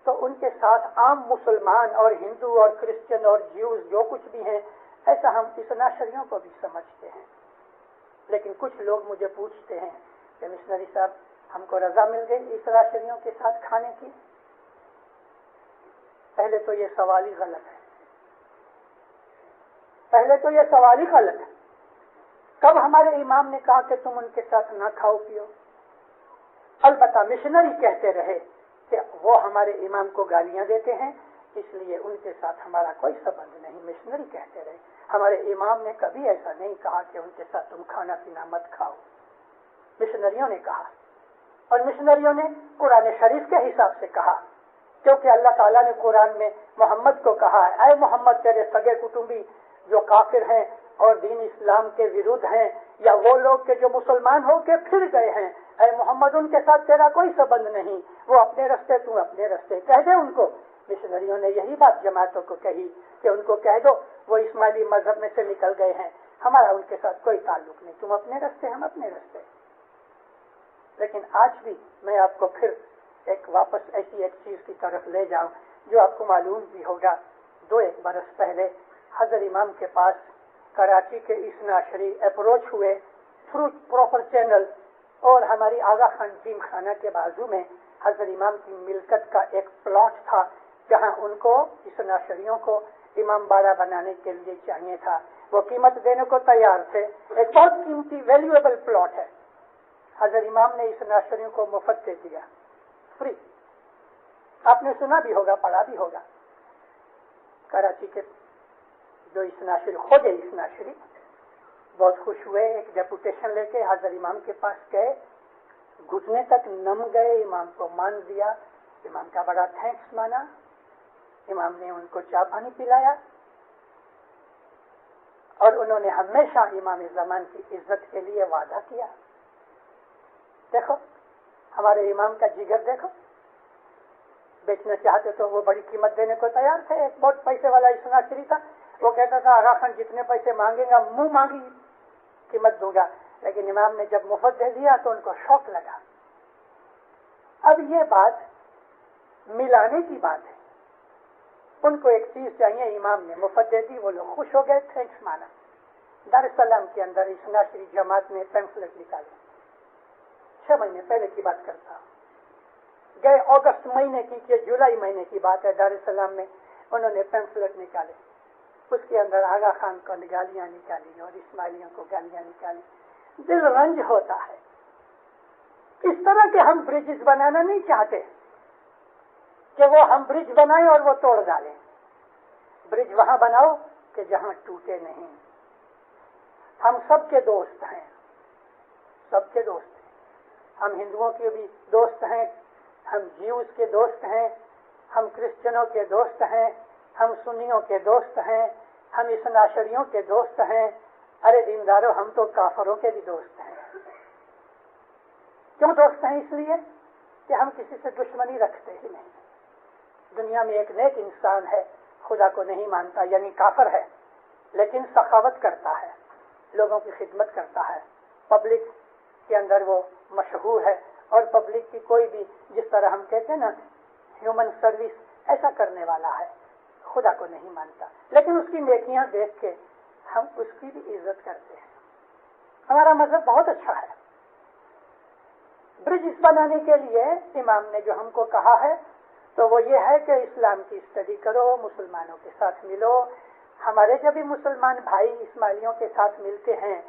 تو ان کے ساتھ عام مسلمان اور ہندو اور کرسچن اور جیوز جو کچھ بھی ہیں ایسا ہم اثناعشریوں کو بھی سمجھتے ہیں. لیکن کچھ لوگ مجھے پوچھتے ہیں کہ مشنری صاحب ہم کو رضا مل گئی اثناعشریوں کے ساتھ کھانے کی. پہلے تو یہ سوال ہی غلط ہے. کب ہمارے امام نے کہا کہ تم ان کے ساتھ نہ کھاؤ پیو؟ البتہ مشنری کہتے رہے کہ وہ ہمارے امام کو گالیاں دیتے ہیں اس لیے ان کے ساتھ ہمارا کوئی سبند نہیں. مشنری کہتے رہے. ہمارے امام نے کبھی ایسا نہیں کہا کہ ان کے ساتھ تم کھانا پینا مت کھاؤ. مشنریوں نے کہا، اور مشنریوں نے قرآن شریف کے حساب سے کہا، کیونکہ اللہ تعالیٰ نے قرآن میں محمد کو کہا ہے، اے محمد تیرے سگے کٹمبی جو کافر ہیں اور دین اسلام کے ورودھ ہیں یا وہ لوگ کہ جو مسلمان ہو کے پھر گئے ہیں، اے محمد ان کے ساتھ تیرا کوئی سبند نہیں، وہ اپنے رستے تو اپنے رستے. کہہ دے ان کو. مشنریوں نے یہی بات جماعتوں کو کہی کہ ان کو کہہ دو وہ اسماعیلی مذہب میں سے نکل گئے ہیں، ہمارا ان کے ساتھ کوئی تعلق نہیں، تم اپنے رستے ہم اپنے رستے. لیکن آج بھی میں آپ کو پھر واپس ایسی ایک چیز کی طرف لے جاؤں جو آپ کو معلوم بھی ہوگا. 2-1 برس پہلے حضرت امام کے پاس کراچی کے اثناعشری اپروچ ہوئے تھرو پراپر چینل، اور ہماری آغا خان جیم خانہ کے بازو میں حضرت امام کی ملکت کا ایک پلاٹ تھا جہاں ان کو اثنا عشریوں کو امام باڑہ بنانے کے لیے چاہیے تھا. وہ قیمت دینے کو تیار تھے. ایک بہت قیمتی ویلیویبل پلاٹ ہے. حضرت امام نے اثنا عشریوں کو مفت دے دیا, فری. آپ نے سنا بھی ہوگا, پڑھا بھی ہوگا. کراچی کے جو اثنا عشری خوجے اثنا عشری بہت خوش ہوئے. ایک ڈیپوٹیشن لے کے حضرت امام کے پاس گئے, گھٹنے تک نم گئے, امام کو مان دیا. امام کا بڑا تھینکس مانا. امام نے ان کو چائے پانی پلایا اور انہوں نے ہمیشہ امام زمان کی عزت کے لیے وعدہ کیا. دیکھو ہمارے امام کا جگر دیکھو, بیچنا چاہتے تو وہ بڑی قیمت دینے کو تیار تھے. ایک بہت پیسے والا اثنا عشری تھا, وہ کہتا تھا آغا خان جتنے پیسے مانگیں گا منہ مانگی قیمت دوں گا. لیکن امام نے جب مفت دے دیا تو ان کو شوق لگا. اب یہ بات ملانے کی بات ہے. ان کو ایک چیز چاہیے, امام نے مفت دے دی, وہ لوگ خوش ہو گئے, تھینکس مانا. دار السلام کے اندر اثنا عشری جماعت نے پیمفلٹ نکالے. 6 مہینے پہلے کی بات کرتا ہوں. گئے اگست مہینے کی کہ جولائی مہینے کی بات ہے, دار السلام میں انہوں نے پیمفلٹ نکالے. اس کے اندر آغا خان کو گالیاں نکالی اور اسماعیلیوں کو گالیاں نکالی. دل رنج ہوتا ہے. اس طرح کے ہم برجز بنانا نہیں چاہتے کہ وہ ہم برج بنائیں اور وہ توڑ ڈالیں. برج وہاں بناؤ کہ جہاں ٹوٹے نہیں. ہم سب کے دوست ہیں, سب کے دوست ہیں. ہم ہندوؤں کے بھی دوست ہیں, ہم جیوز کے دوست ہیں, ہم کرسچنوں کے دوست ہیں, ہم سنیوں کے دوست ہیں, ہم اثنا عشریوں کے دوست ہیں. ارے دینداروں, ہم تو کافروں کے بھی دوست ہیں. کیوں دوست ہیں؟ اس لیے کہ ہم کسی سے دشمنی رکھتے ہی نہیں. دنیا میں ایک نیک انسان ہے, خدا کو نہیں مانتا یعنی کافر ہے, لیکن سخاوت کرتا ہے, لوگوں کی خدمت کرتا ہے, پبلک کے اندر وہ مشہور ہے. اور پبلک کی کوئی بھی, جس طرح ہم کہتے ہیں نا ہیومن سروس, ایسا کرنے والا ہے. خدا کو نہیں مانتا لیکن اس کی نیکیاں دیکھ کے ہم اس کی بھی عزت کرتے ہیں. ہمارا مذہب بہت اچھا ہے. برج بنانے کے لیے امام نے جو ہم کو کہا ہے تو وہ یہ ہے کہ اسلام کی اسٹڈی کرو, مسلمانوں کے ساتھ ملو. ہمارے جب بھی مسلمان بھائی اسماعیلیوں کے ساتھ ملتے ہیں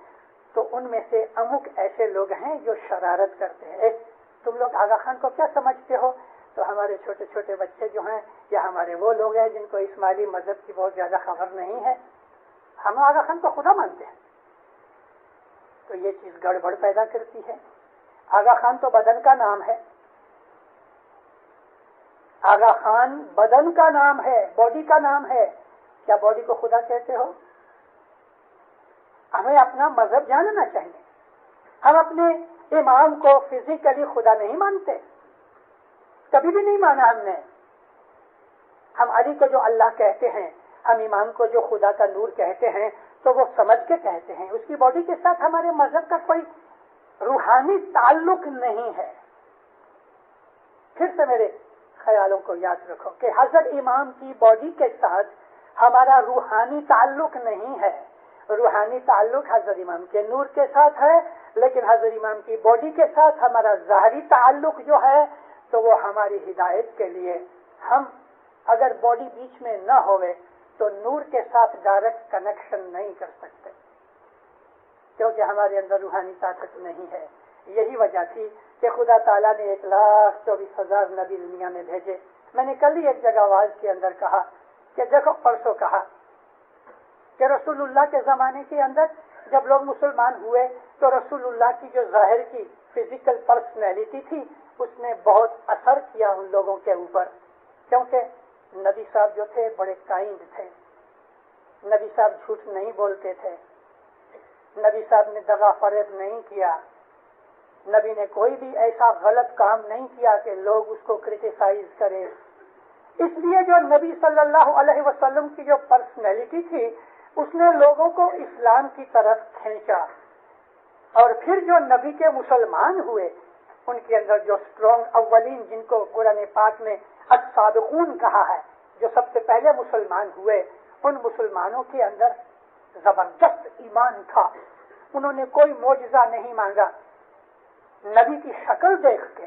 تو ان میں سے امک ایسے لوگ ہیں جو شرارت کرتے ہیں. تم لوگ آغا خان کو کیا سمجھتے ہو؟ تو ہمارے چھوٹے چھوٹے بچے جو ہیں یا ہمارے وہ لوگ ہیں جن کو اسماعیلی مذہب کی بہت زیادہ خبر نہیں ہے, ہم آغا خان کو خدا مانتے ہیں. تو یہ چیز گڑبڑ پیدا کرتی ہے. آغا خان تو بدن کا نام ہے. آغا خان بدن کا نام ہے, باڈی کا نام ہے. کیا باڈی کو خدا کہتے ہو؟ ہمیں اپنا مذہب جاننا چاہیے. ہم اپنے امام کو فزیکلی خدا نہیں مانتے, کبھی بھی نہیں مانا ہم نے. ہم علی کو جو اللہ کہتے ہیں, ہم امام کو جو خدا کا نور کہتے ہیں تو وہ سمجھ کے کہتے ہیں. اس کی باڈی کے ساتھ ہمارے مذہب کا کوئی روحانی تعلق نہیں ہے. پھر سے میرے خیالوں کو یاد رکھو کہ حضرت امام کی باڈی کے ساتھ ہمارا روحانی تعلق نہیں ہے. روحانی تعلق حضرت امام کے نور کے ساتھ ہے, لیکن حضرت امام کی باڈی کے ساتھ ہمارا ظاہری تعلق جو ہے تو وہ ہماری ہدایت کے لیے. ہم اگر باڈی بیچ میں نہ ہوئے تو نور کے ساتھ ڈائریکٹ کنیکشن نہیں کر سکتے, کیونکہ ہمارے اندر روحانی طاقت نہیں ہے. یہی وجہ تھی کہ خدا تعالیٰ نے 1,24,000 نبی دنیا میں بھیجے. میں نے کل ہی ایک جگہ آواز کے اندر کہا کہ دیکھو, پرسوں کہا کہ رسول اللہ کے زمانے کے اندر جب لوگ مسلمان ہوئے تو رسول اللہ کی جو ظاہر کی فزیکل پرسنالٹی تھی اس نے بہت اثر کیا ان لوگوں کے اوپر, کیونکہ نبی صاحب جو تھے بڑے کائنڈ تھے. نبی صاحب جھوٹ نہیں بولتے تھے, نبی صاحب نے دغا فریب نہیں کیا, نبی نے کوئی بھی ایسا غلط کام نہیں کیا کہ لوگ اس کو کرٹیسائز کریں. اس لیے جو نبی صلی اللہ علیہ وسلم کی جو پرسنالٹی تھی اس نے لوگوں کو اسلام کی طرف کھینچا. اور پھر جو نبی کے مسلمان ہوئے ان کے اندر جو اسٹرانگ اولین, جن کو قرآن پاک نے السابقون کہا ہے, جو سب سے پہلے مسلمان ہوئے, ان مسلمانوں کے اندر زبردست ایمان تھا. انہوں نے کوئی معجزہ نہیں مانگا. نبی کی شکل دیکھ کے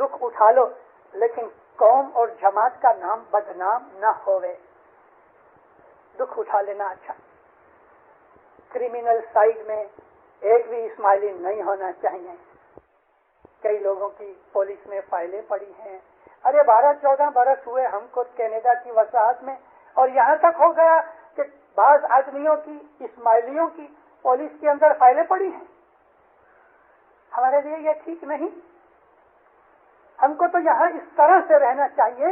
دکھ اٹھا لو لیکن قوم اور جماعت کا نام بدنام نہ ہوئے. دکھ اٹھا لینا اچھا. کرمینل سائڈ میں ایک بھی اسماعیلی نہیں ہونا چاہیے. کئی لوگوں کی پولیس میں فائلیں پڑی ہیں. ارے 12-14 برس ہوئے ہم کو کینیڈا کی وساحت میں، اور یہاں تک ہو گیا کہ بعض آدمیوں کی، اسماعیلیوں کی پولیس کے اندر فائلیں پڑی ہیں. ہمارے لیے یہ ٹھیک نہیں. ہم کو تو یہاں اس طرح سے رہنا چاہیے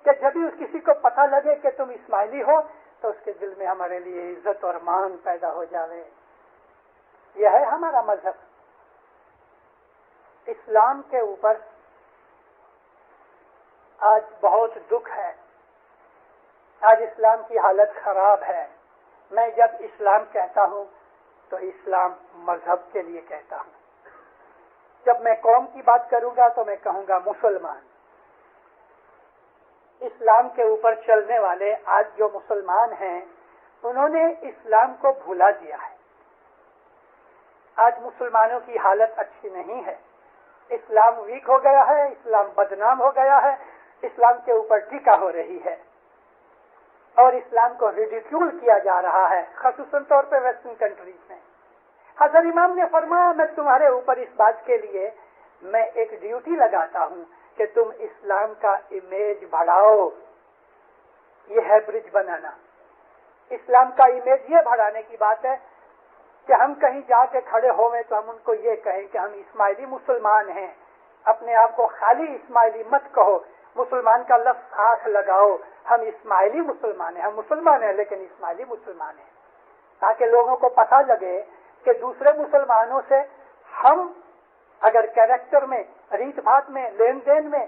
کہ جب بھی کسی کو پتہ لگے کہ تم اسماعیلی ہو تو اس کے دل میں ہمارے لیے عزت اور مان پیدا ہو جاوے. یہ ہے ہمارا مذہب. اسلام کے اوپر آج بہت دکھ ہے. آج اسلام کی حالت خراب ہے. میں جب اسلام کہتا ہوں تو اسلام مذہب کے لیے کہتا ہوں. جب میں قوم کی بات کروں گا تو میں کہوں گا مسلمان. اسلام کے اوپر چلنے والے آج جو مسلمان ہیں انہوں نے اسلام کو بھلا دیا ہے. آج مسلمانوں کی حالت اچھی نہیں ہے. اسلام ویک ہو گیا ہے. اسلام بدنام ہو گیا ہے. اسلام کے اوپر ٹیکا ہو رہی ہے اور اسلام کو ریڈیکیول کیا جا رہا ہے، خصوصاً طور پہ ویسٹرن کنٹریز میں. حضرت امام نے فرمایا میں تمہارے اوپر اس بات کے لیے میں ایک ڈیوٹی لگاتا ہوں کہ تم اسلام کا امیج بڑھاؤ. یہ ہے برج بنانا. اسلام کا امیج یہ بڑھانے کی بات ہے کہ ہم کہیں جا کے کھڑے ہوئے تو ہم ان کو یہ کہیں کہ ہم اسماعیلی مسلمان ہیں. اپنے آپ کو خالی اسماعیلی مت کہو، مسلمان کا لفظ ساتھ لگاؤ. ہم اسماعیلی مسلمان ہیں. ہم مسلمان ہیں لیکن اسماعیلی مسلمان ہیں، تاکہ لوگوں کو پتہ لگے کہ دوسرے مسلمانوں سے ہم اگر کیریکٹر میں، ریت بات میں، لین دین میں،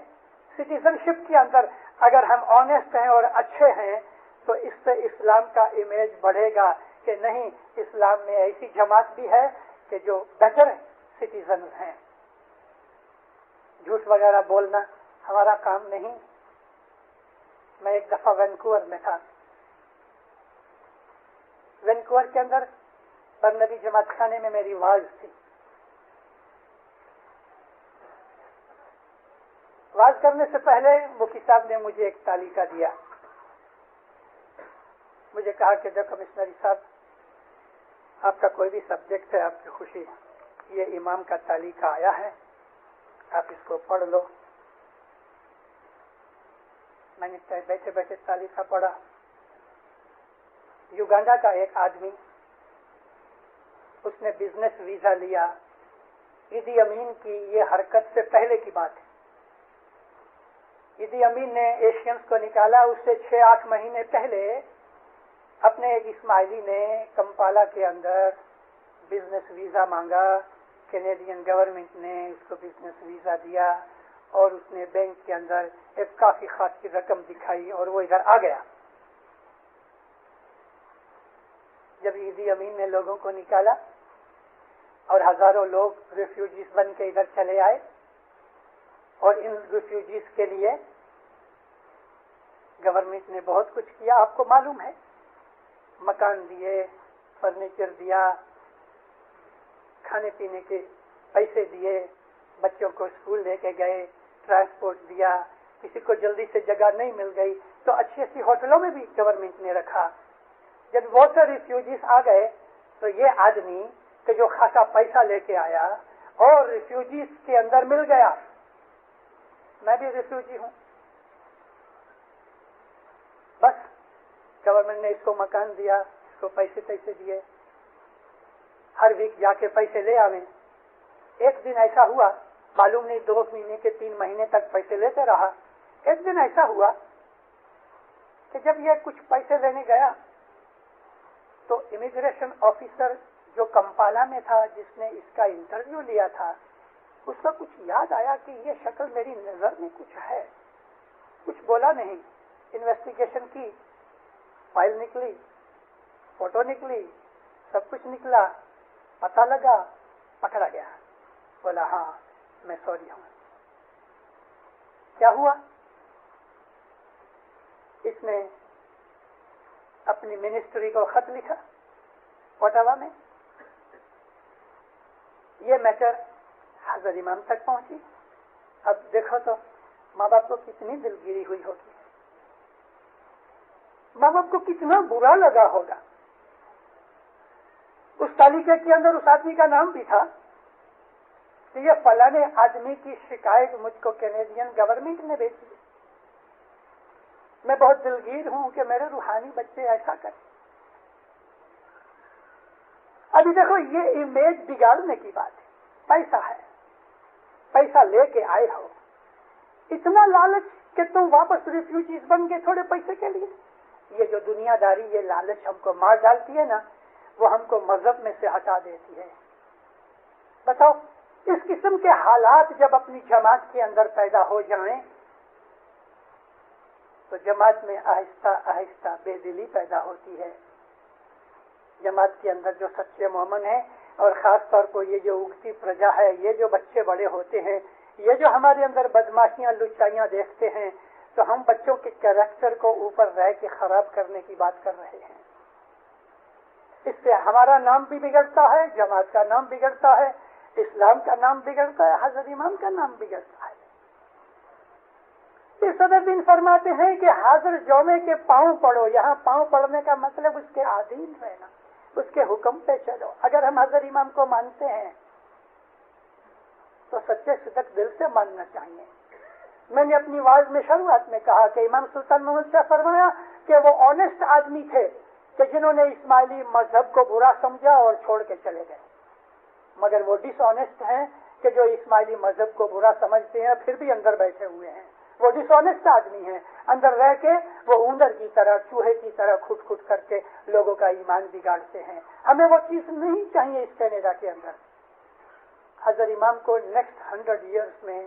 سٹیزنشپ کے اندر اگر ہم آنےسٹ ہیں اور اچھے ہیں تو اس سے اسلام کا امیج بڑھے گا کہ نہیں، اسلام میں ایسی جماعت بھی ہے کہ جو بیٹر سٹیزن ہیں. جھوٹ وغیرہ بولنا ہمارا کام نہیں. میں ایک دفعہ وینکوور میں تھا. وینکوور کے اندر برنبی جماعت خانے میں میری واز تھی. واز کرنے سے پہلے مفتی صاحب نے مجھے ایک تعلیقہ دیا. مجھے کہا کہ جو کمشنری صاحب آپ کا کوئی بھی سبجیکٹ ہے آپ کی خوشی، یہ امام کا تعلیقہ آیا ہے، آپ اس کو پڑھ لو. میں نے بیٹھے بیٹھے تعلیقہ پڑھا. یوگانڈا کا ایک آدمی، اس نے بزنس ویزا لیا. ایدی امین کی یہ حرکت سے پہلے کی بات ہے. ایدی امین نے ایشینز کو نکالا. اس سے 6-8 مہینے پہلے اپنے ایک اسماعیلی نے کمپالا کے اندر بزنس ویزا مانگا. کینیڈین گورنمنٹ نے اس کو بزنس ویزا دیا اور اس نے بینک کے اندر ایک کافی خاصی رقم دکھائی اور وہ ادھر آ گیا. جب ایدی امین نے لوگوں کو نکالا اور ہزاروں لوگ ریفیوجیز بن کے ادھر چلے آئے اور ان ریفیوجیز کے لیے گورنمنٹ نے بہت کچھ کیا. آپ کو معلوم ہے، مکان دیے، فرنیچر دیا، کھانے پینے کے پیسے دیے، بچوں کو اسکول لے کے گئے، ٹرانسپورٹ دیا. کسی کو جلدی سے جگہ نہیں مل گئی تو اچھی اچھی ہوٹلوں میں بھی گورنمنٹ نے رکھا. جب بہت سے ریفیوجیز آ گئے تو یہ آدمی کہ جو خاصا پیسہ لے کے آیا اور ریفیوجیز کے اندر مل گیا، میں بھی ریفیوجی ہوں، بس گورنمنٹ نے اس کو مکان دیا، اس کو پیسے دیے، ہر ویک جا کے پیسے لے آویں. ایک دن ایسا ہوا، معلوم نہیں 2 مہینے کے 3 مہینے تک پیسے لیتے رہا. ایک دن ایسا ہوا کہ جب یہ کچھ پیسے لینے گیا تو امیگریشن آفیسر جو کمپالا میں تھا، جس نے اس کا انٹرویو لیا تھا، اس کا کچھ یاد آیا کہ یہ شکل میری نظر میں کچھ ہے. کچھ بولا نہیں. انویسٹیگیشن کی، فائل نکلی، فوٹو نکلی، سب کچھ نکلا، پتہ لگا، پکڑا گیا. بولا ہاں میں سوری ہوں. کیا ہوا؟ اس نے اپنی منسٹری کو خط لکھا اوٹاوا میں. یہ میٹر حضرت امام تک پہنچی. اب دیکھو تو ماں باپ کو کتنی دلگیری ہوئی ہوگی، ماں باپ کو کتنا برا لگا ہوگا۔ اس تالیکے کے اندر اس آدمی کا نام بھی تھا کہ یہ فلانے آدمی کی شکایت مجھ کو کینیڈین گورنمنٹ نے بھیجی، میں بہت دلگیر ہوں کہ میرے روحانی بچے ایسا کریں۔ ابھی دیکھو یہ امیج بگاڑنے کی بات ہے، پیسہ ہے، پیسہ لے کے آئے ہو، اتنا لالچ کہ تم واپس ریفیوجیز بن گئے تھوڑے پیسے کے لیے۔ یہ جو دنیا داری، یہ لالچ ہم کو مار ڈالتی ہے نا، وہ ہم کو مذہب میں سے ہٹا دیتی ہے۔ بتاؤ اس قسم کے حالات جب اپنی جماعت کے اندر پیدا ہو جائیں تو جماعت میں آہستہ آہستہ بے دلی پیدا ہوتی ہے۔ جماعت کے اندر جو سچے مومن ہیں، اور خاص طور پر یہ جو اگتی پرجا ہے، یہ جو بچے بڑے ہوتے ہیں، یہ جو ہمارے اندر بدماشیاں لچائیاں دیکھتے ہیں، تو ہم بچوں کے کیریکٹر کو اوپر رہ کے خراب کرنے کی بات کر رہے ہیں۔ اس سے ہمارا نام بھی بگڑتا ہے، جماعت کا نام بگڑتا ہے، اسلام کا نام بگڑتا ہے، حضرت امام کا نام بگڑتا ہے۔ صدر دن فرماتے ہیں کہ حاضر جومے کے پاؤں پڑو، یہاں پاؤں پڑنے کا مطلب اس کے عادین رہنا، اس کے حکم پہ چلو۔ اگر ہم حضرت امام کو مانتے ہیں تو سچے صدق دل سے ماننا چاہیے۔ میں نے اپنی واعظ میں شروعات میں کہا کہ امام سلطان محمد شاہ فرمایا کہ وہ آنےسٹ آدمی تھے کہ جنہوں نے اسماعیلی مذہب کو برا سمجھا اور چھوڑ کے چلے گئے، مگر وہ ڈس آنےسٹ ہیں کہ جو اسماعیلی مذہب کو برا سمجھتے ہیں پھر بھی اندر بیٹھے ہوئے ہیں۔ وہ ڈس آنےسٹ آدمی ہیں، اندر رہ کے وہ اوندر کی طرح، چوہے کی طرح کھٹ کھٹ کر کے لوگوں کا ایمان بگاڑتے ہیں۔ ہمیں وہ چیز نہیں چاہیے اس کینیڈا کے اندر۔ حضرت امام کو نیکسٹ 100 ایئرس میں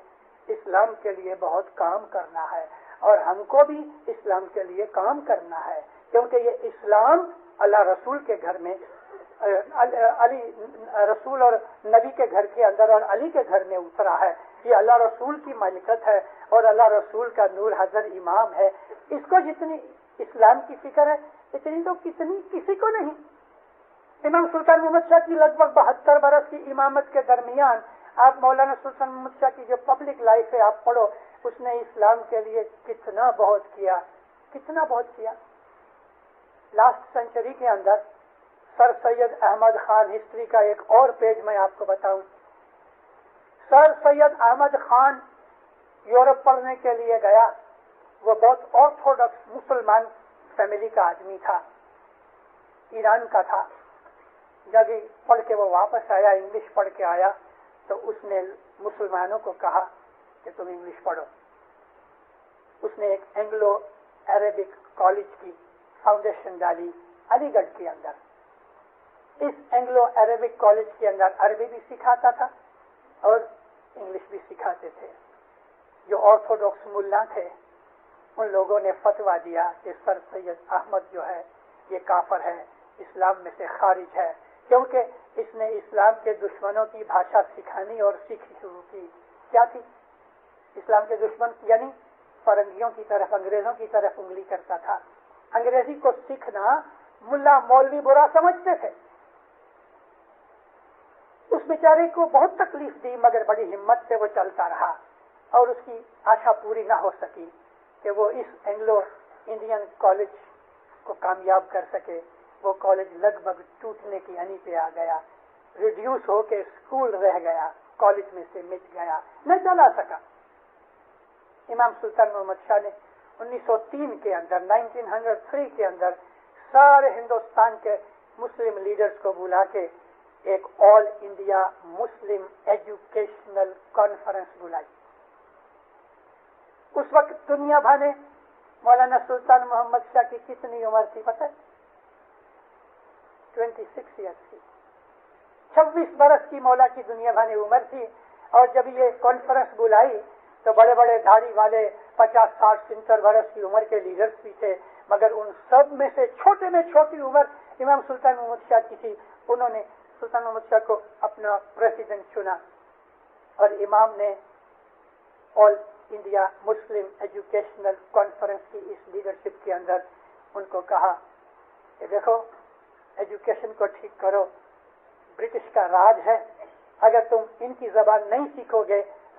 اسلام کے لیے بہت کام کرنا ہے، اور ہم کو بھی اسلام کے لیے کام کرنا ہے، کیونکہ یہ اسلام اللہ رسول کے گھر میں، علی رسول اور نبی کے گھر کے اندر اور علی کے گھر میں اترا ہے۔ یہ اللہ رسول کی ملکت ہے اور اللہ رسول کا نور حضرت امام ہے۔ اس کو جتنی اسلام کی فکر ہے اتنی تو کسی کو نہیں۔ امام سلطان محمد شاہ کی لگ بھگ 72 برس کی امامت کے درمیان آپ مولانا سلطان محمد شاہ کی جو پبلک لائف ہے آپ پڑھو، اس نے اسلام کے لیے کتنا بہت کیا۔ لاسٹ سینچری کے اندر سر سید احمد خان ہسٹری کا ایک اور پیج میں آپ کو بتاؤں۔ سر سید احمد خان یورپ پڑھنے کے لیے گیا، وہ بہت آرتھوڈکس مسلمان فیملی کا آدمی تھا، ایران کا تھا۔ جب پڑھ کے وہ واپس آیا، انگلش پڑھ کے آیا، تو اس نے مسلمانوں کو کہا کہ تم انگلش پڑھو۔ اس نے ایک اینگلو عربک کالج کی فاؤنڈیشن ڈالی علی گڑھ کے اندر۔ اس اینگلو عربک کالج کے اندر عربی بھی سکھاتا تھا اور انگلش بھی سکھاتے تھے۔ جو آرتھوڈاکس ملا تھے ان لوگوں نے فتویٰ دیا کہ سر سید احمد جو ہے یہ کافر ہے، اسلام میں سے خارج ہے، کیونکہ اس نے اسلام کے دشمنوں کی بھاشا سکھانی اور سیکھی شروع کی۔ کیا تھی؟ اسلام کے دشمن یعنی فرنگیوں کی طرف، انگریزوں کی طرف انگلی کرتا تھا۔ انگریزی کو سیکھنا ملا مولوی برا سمجھتے تھے۔ اس بیچارے کو بہت تکلیف دی، مگر بڑی ہمت سے وہ چلتا رہا، اور اس کی آشا پوری نہ ہو سکی کہ وہ اس اینگلو انڈین کالج کو کامیاب کر سکے۔ وہ کالج لگ بھگ ٹوٹنے کی انی پہ آ گیا، ریڈیوس ہو کے اسکول رہ گیا، کالج میں سے مٹ گیا، نہ چلا سکا۔ امام سلطان محمد شاہ نے 1903 کے اندر 1903 کے اندر سارے ہندوستان کے مسلم لیڈرز کو بلا کے ایک آل انڈیا مسلم ایجوکیشنل کانفرنس بلائی۔ اس وقت دنیا بھر میں مولانا سلطان محمد شاہ کی کتنی عمر تھی پتہ ہے؟ 26 ایئرس کی، 26 برس کی مولا کی دنیا بھر میں عمر تھی۔ اور جب یہ کانفرنس بلائی تو بڑے بڑے داڑھی والے 50 60 70 برس کی عمر کے لیڈرز بھی تھے، مگر ان سب میں سے چھوٹے میں چھوٹی عمر امام سلطان محمد شاہ کی تھی۔ انہوں نے سلطان محمد شاہ کو اپنا پریزیڈنٹ چنا، اور امام نے آل انڈیا مسلم ایجوکیشنل کانفرنس کی اس لیڈرشپ کے اندر ان کو کہا کہ دیکھو ایجوکیشن کو ٹھیک کرو، برٹش کا راج ہے، اگر تم ان کی زبان نہیں سیکھو گے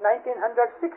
1906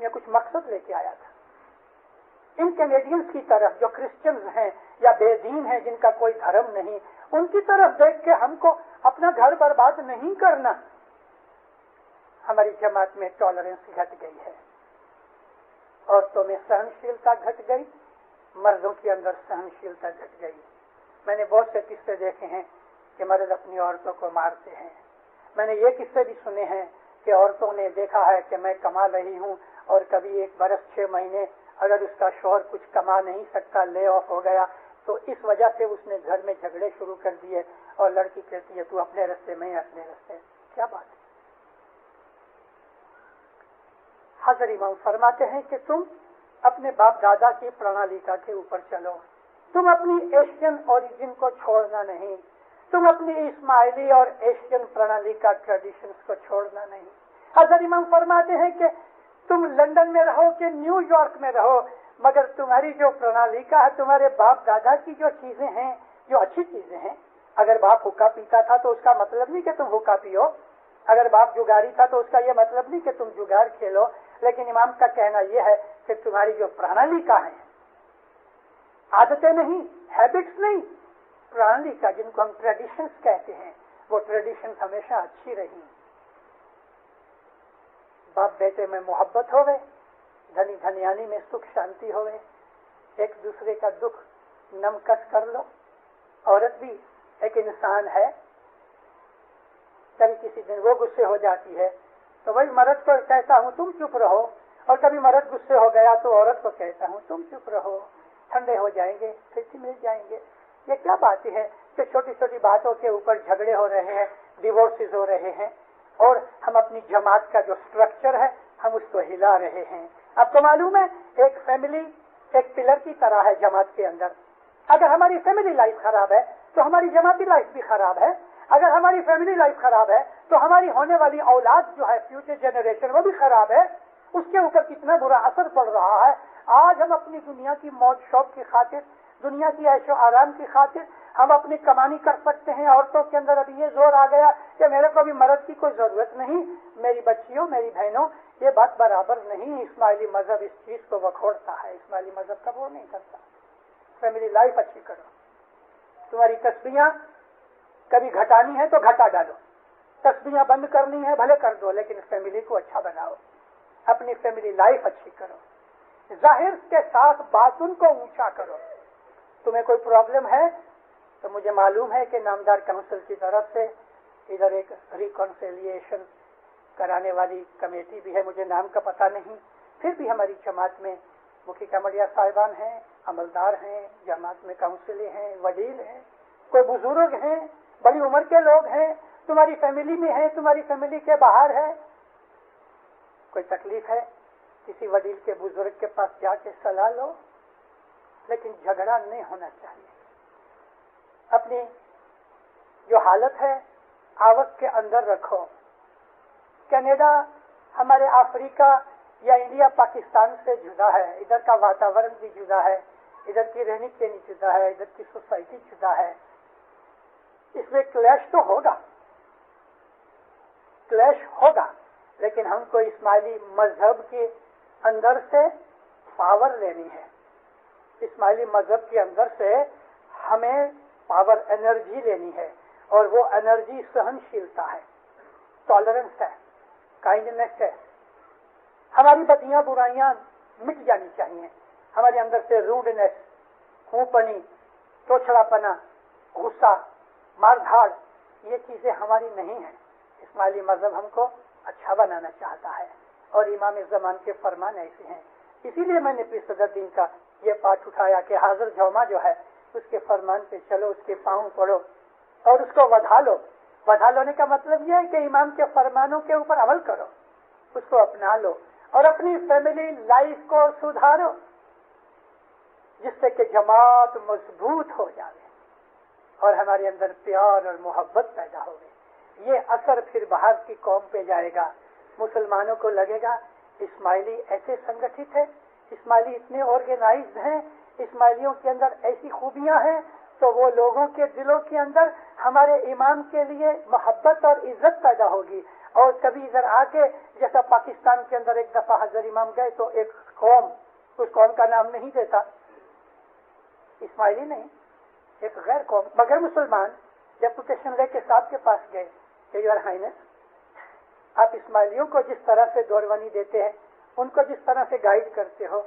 یا کچھ مقصد لے کے آیا تھا. ان کینیڈینز کی طرف جو کرسچنز ہیں یا بے دین ہیں جن کا کوئی دھرم نہیں, ان کی طرف دیکھ کے ہم کو اپنا گھر برباد نہیں کرنا. ہماری جماعت میں ٹالرنس گھٹ گئی ہے, عورتوں میں سہنشیلتا گھٹ گئی, مردوں کے اندر سہنشیلتا گھٹ گئی. میں نے بہت سے قصے دیکھے ہیں کہ مرد اپنی عورتوں کو مارتے ہیں. میں نے یہ قصے بھی سنے ہیں کہ عورتوں نے دیکھا ہے کہ میں کما رہی ہوں اور کبھی 1 برس 6 مہینے اگر اس کا شوہر کچھ کما نہیں سکتا, لے آف ہو گیا, تو اس وجہ سے اس نے گھر میں جھگڑے شروع کر دیے اور لڑکی کہتی ہے تو اپنے رستے میں اپنے رستے. کیا بات ہے؟ حضرت امام فرماتے ہیں کہ تم اپنے باپ دادا کی پرانالیکا کے اوپر چلو, تم اپنی ایشین اوریجن کو چھوڑنا نہیں, تم اپنی اسماعیلی اور ایشین پرانالیکا ٹریڈیشنز کو چھوڑنا نہیں. حضرت امام فرماتے ہیں کہ تم لندن میں رہو کہ نیو یارک میں رہو, مگر تمہاری جو پرانالیکا ہے, تمہارے باپ دادا کی جو چیزیں ہیں, جو اچھی چیزیں ہیں. اگر باپ حقہ پیتا تھا تو اس کا مطلب نہیں کہ تم حقہ پیو, اگر باپ جگاری تھا تو اس کا یہ مطلب نہیں کہ تم جگار کھیلو. لیکن امام کا کہنا یہ ہے کہ تمہاری جو پرانالیکا ہے, عادتیں نہیں, ہیبٹس نہیں, پرانالیکا جن کو ہم ٹریڈیشنز کہتے ہیں, وہ ٹریڈیشنز ہمیشہ اچھی رہی. باپ بیٹے میں محبت ہوئے, دھنی دھنیانی میں سکھ شانتی ہوئے, ایک دوسرے کا دکھ نم کس کر لو. عورت بھی ایک انسان ہے, کبھی کسی دن وہ غصے ہو جاتی ہے تو وہی مرد کو کہتا ہوں تم چپ رہو, اور کبھی مرد غصے ہو گیا تو عورت کو کہتا ہوں تم چپ رہو, ٹھنڈے ہو جائیں گے, پھر سے مل جائیں گے. یہ کیا باتیں ہیں کہ چھوٹی چھوٹی باتوں کے اوپر جھگڑے ہو رہے ہیں, ڈیورسز ہو رہے ہیں, اور ہم اپنی جماعت کا جو سٹرکچر ہے ہم اس کو ہلا رہے ہیں. آپ کو معلوم ہے ایک فیملی ایک پلر کی طرح ہے جماعت کے اندر. اگر ہماری فیملی لائف خراب ہے تو ہماری جماعتی لائف بھی خراب ہے. اگر ہماری فیملی لائف خراب ہے تو ہماری ہونے والی اولاد جو ہے, فیوچر جنریشن, وہ بھی خراب ہے. اس کے اوپر کتنا برا اثر پڑ رہا ہے. آج ہم اپنی دنیا کی موج شوق کی خاطر, دنیا کی عیش و آرام کی خاطر ہم اپنی کمانی کر سکتے ہیں. عورتوں کے اندر ابھی یہ زور آ گیا کہ میرے کو بھی مرد کی کوئی ضرورت نہیں. میری بچیوں, میری بہنوں, یہ بات برابر نہیں. اسماعیلی مذہب اس چیز کو وکھوڑتا ہے, اسماعیلی مذہب کا وہ نہیں کرتا. فیملی لائف اچھی کرو. تمہاری تسبیحاں کبھی گھٹانی ہے تو گھٹا ڈالو, تسبیحاں بند کرنی ہے بھلے کر دو, لیکن فیملی کو اچھا بناؤ, اپنی فیملی لائف اچھی کرو. ظاہر کے ساتھ باطن کو اونچا کرو. تمہیں کوئی پرابلم ہے تو مجھے معلوم ہے کہ نامدار کونسل کی طرف سے ادھر ایک ریکنسیلیشن کرانے والی کمیٹی بھی ہے, مجھے نام کا پتہ نہیں. پھر بھی ہماری جماعت میں مکھی کمڑیا صاحبان ہیں, عملدار ہیں, جماعت میں کونسلر ہیں, وڈیل ہیں, کوئی بزرگ ہیں, بڑی عمر کے لوگ ہیں, تمہاری فیملی میں ہے, تمہاری فیملی کے باہر ہے. کوئی تکلیف ہے کسی وڈیل کے بزرگ کے پاس جا کے صلاح لو, لیکن جھگڑا نہیں ہونا چاہیے. اپنی جو حالت ہے آوت کے اندر رکھو. کینیڈا ہمارے افریقہ یا انڈیا پاکستان سے جدا ہے. ادھر کا واتاورن بھی جدا ہے, ادھر کی رہنی کہنی جدا ہے, ادھر کی سوسائٹی جدا ہے. اس میں کلیش تو ہوگا, کلیش ہوگا, لیکن ہم کو اسماعیلی مذہب کے اندر سے پاور لینی ہے. اسماعیلی مذہب کے اندر سے ہمیں پاور انرجی لینی ہے, اور وہ انرجی سہنشیلتا ہے, ٹالرنس ہے, کائنڈنس ہے. ہماری بدیاں برائیاں مٹ جانی چاہیے. ہمارے اندر سے روڈنس, خونپنی, چوچھڑا پنا, غصہ, مار دھاڑ, یہ چیزیں ہماری نہیں ہیں. اسماعیلی مذہب ہم کو اچھا بنانا چاہتا ہے, اور امام زمان کے فرمان ایسے ہیں. اسی لیے میں نے پیر صدر دین کا یہ پاٹ اٹھایا کہ حاضر جوما جو ہے اس کے فرمان پہ چلو, اس کے پاؤں پڑو اور اس کو ودا لو. ودا لینے کا مطلب یہ ہے کہ امام کے فرمانوں کے اوپر عمل کرو, اس کو اپنا لو, اور اپنی فیملی لائف کو سدھارو, جس سے کہ جماعت مضبوط ہو جائے اور ہمارے اندر پیار اور محبت پیدا ہوگی. یہ اثر پھر باہر کی قوم پہ جائے گا. مسلمانوں کو لگے گا اسماعیلی ایسے سنگٹھت ہے, اسماعیلی اتنے آرگنائزڈ ہیں, اسماعیلیوں کے اندر ایسی خوبیاں ہیں, تو وہ لوگوں کے دلوں کے اندر ہمارے امام کے لیے محبت اور عزت پیدا ہوگی. اور کبھی ادھر آ کے جیسا پاکستان کے اندر ایک دفعہ حضرت امام گئے تو ایک قوم، اس قوم کا نام نہیں دیتا، اسماعیلی نہیں، ایک غیر قوم بغیر مسلمان ڈیپوٹیشن لے کے صاحب کے پاس گئے کہ یور ہائنس، آپ اسماعیلیوں کو جس طرح سے دورونی دیتے ہیں، ان کو جس طرح سے گائیڈ کرتے ہو،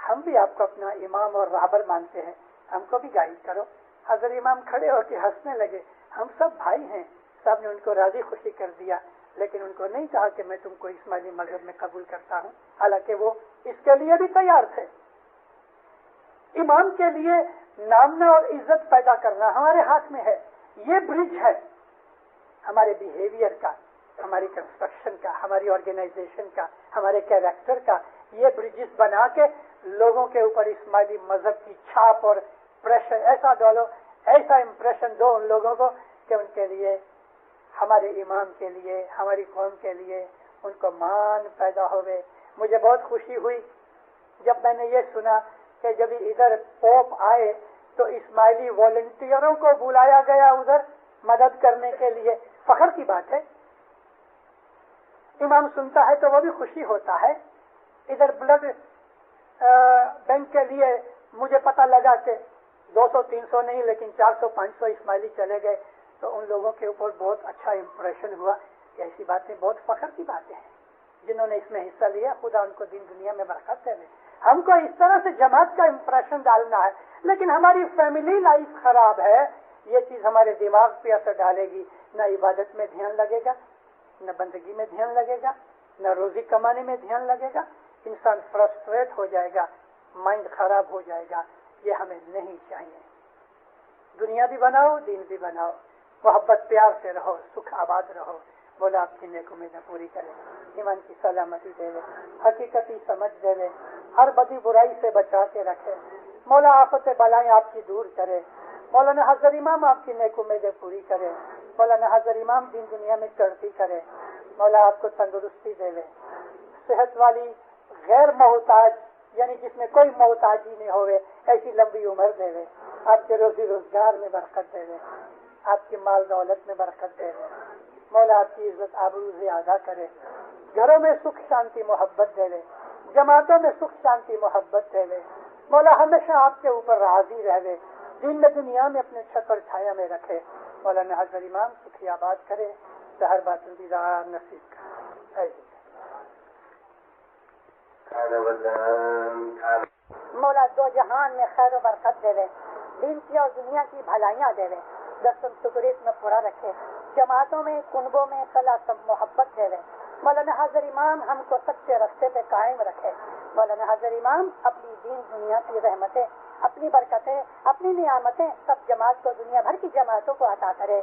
ہم بھی آپ کو اپنا امام اور رہبر مانتے ہیں، ہم کو بھی گائیڈ کرو۔ حضرت امام کھڑے ہو کے ہنسنے لگے، ہم سب بھائی ہیں۔ صاحب نے ان کو راضی خوشی کر دیا، لیکن ان کو نہیں کہا کہ میں تم کو اسماعیلی مذہب میں قبول کرتا ہوں، حالانکہ وہ اس کے لیے بھی تیار تھے۔ امام کے لیے نامنا اور عزت پیدا کرنا ہمارے ہاتھ میں ہے۔ یہ برج ہے ہمارے بیہیویئر کا، ہماری کنسٹرکشن کا، ہماری آرگنائزیشن کا، ہمارے کیریکٹر کا۔ یہ برجز بنا کے لوگوں کے اوپر اسماعیلی مذہب کی چھاپ اور پریشر ایسا ڈالو، ایسا امپریشن دو ان لوگوں کو کہ ان کے لیے، ہمارے امام کے لیے، ہماری قوم کے لیے ان کو مان پیدا ہوئے۔ مجھے بہت خوشی ہوئی جب میں نے یہ سنا کہ جب ادھر پوپ آئے تو اسماعیلی والنٹیئروں کو بلایا گیا ادھر مدد کرنے کے لیے۔ فخر کی بات ہے، امام سنتا ہے تو وہ بھی خوشی ہوتا ہے۔ ادھر بلڈ بینک کے لیے مجھے پتہ لگا کہ 200-300 نہیں لیکن 400-500 اسماعیلی چلے گئے، تو ان لوگوں کے اوپر بہت اچھا امپریشن ہوا کہ ایسی باتیں بہت فخر کی باتیں ہیں۔ جنہوں نے اس میں حصہ لیا، خدا ان کو دین دنیا میں برکت دے۔ ہم کو اس طرح سے جماعت کا امپریشن ڈالنا ہے، لیکن ہماری فیملی لائف خراب ہے، یہ چیز ہمارے دماغ پہ اثر ڈالے گی۔ نہ عبادت میں دھیان لگے گا، نہ بندگی میں دھیان لگے گا، نہ روزی کمانے میں دھیان لگے گا۔ انسان فرسٹریٹ ہو جائے گا، مائنڈ خراب ہو جائے گا۔ یہ ہمیں نہیں چاہیے۔ دنیا بھی بناؤ، دین بھی بناؤ، محبت پیار سے رہو، سکھ آباد رہو۔ مولا آپ کی نیک امیدیں پوری کرے، ایمان کی سلامتی دے لے، حقیقتی سمجھ دے لے، ہر بدی برائی سے بچا کے رکھے۔ مولا آفت بلائیں آپ کی دور کرے۔ مولانا حضرت امام آپ کی نیک امیدیں پوری کرے۔ مولانا حضرت امام دین دنیا میں ترقی کرے۔ مولا آپ کو تندرستی دے لے، صحت والی غیر محتاج، یعنی جس میں کوئی محتاجی نہیں ہوئے، ایسی لمبی عمر دے لے۔ آپ کے روزی روزگار میں برکت دے لے، آپ کی مال دولت میں برکت دے لے۔ مولا آپ کی عزت آبرو زیادہ کرے، گھروں میں سکھ شانتی محبت دے لے، جماعتوں میں سکھ شانتی محبت دے لے۔ مولا ہمیشہ آپ کے اوپر راضی رہ لے، دین میں دنیا میں اپنے چھت اور چھایا میں رکھے۔ مولانا حضرت امام سکھی آباد کرے، ہر بات دیدار نصیب کرے۔ مولا دو جہان میں خیر و برکت دے لے، دین کی اور دنیا کی بھلائیاں دے لے، دستم شکریت میں پورا رکھے، جماعتوں میں کنبوں میں صلاح سب محبت دے لے۔ مولانا حضرت امام ہم کو سچے راستے پہ قائم رکھے۔ مولانا حضرت امام اپنی دین دنیا کی رحمتیں، اپنی برکتیں، اپنی نعمتیں سب جماعت کو، دنیا بھر کی جماعتوں کو عطا کرے۔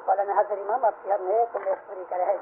مولانا حضرت امام آپ کی ہر نیک امید پوری کرے۔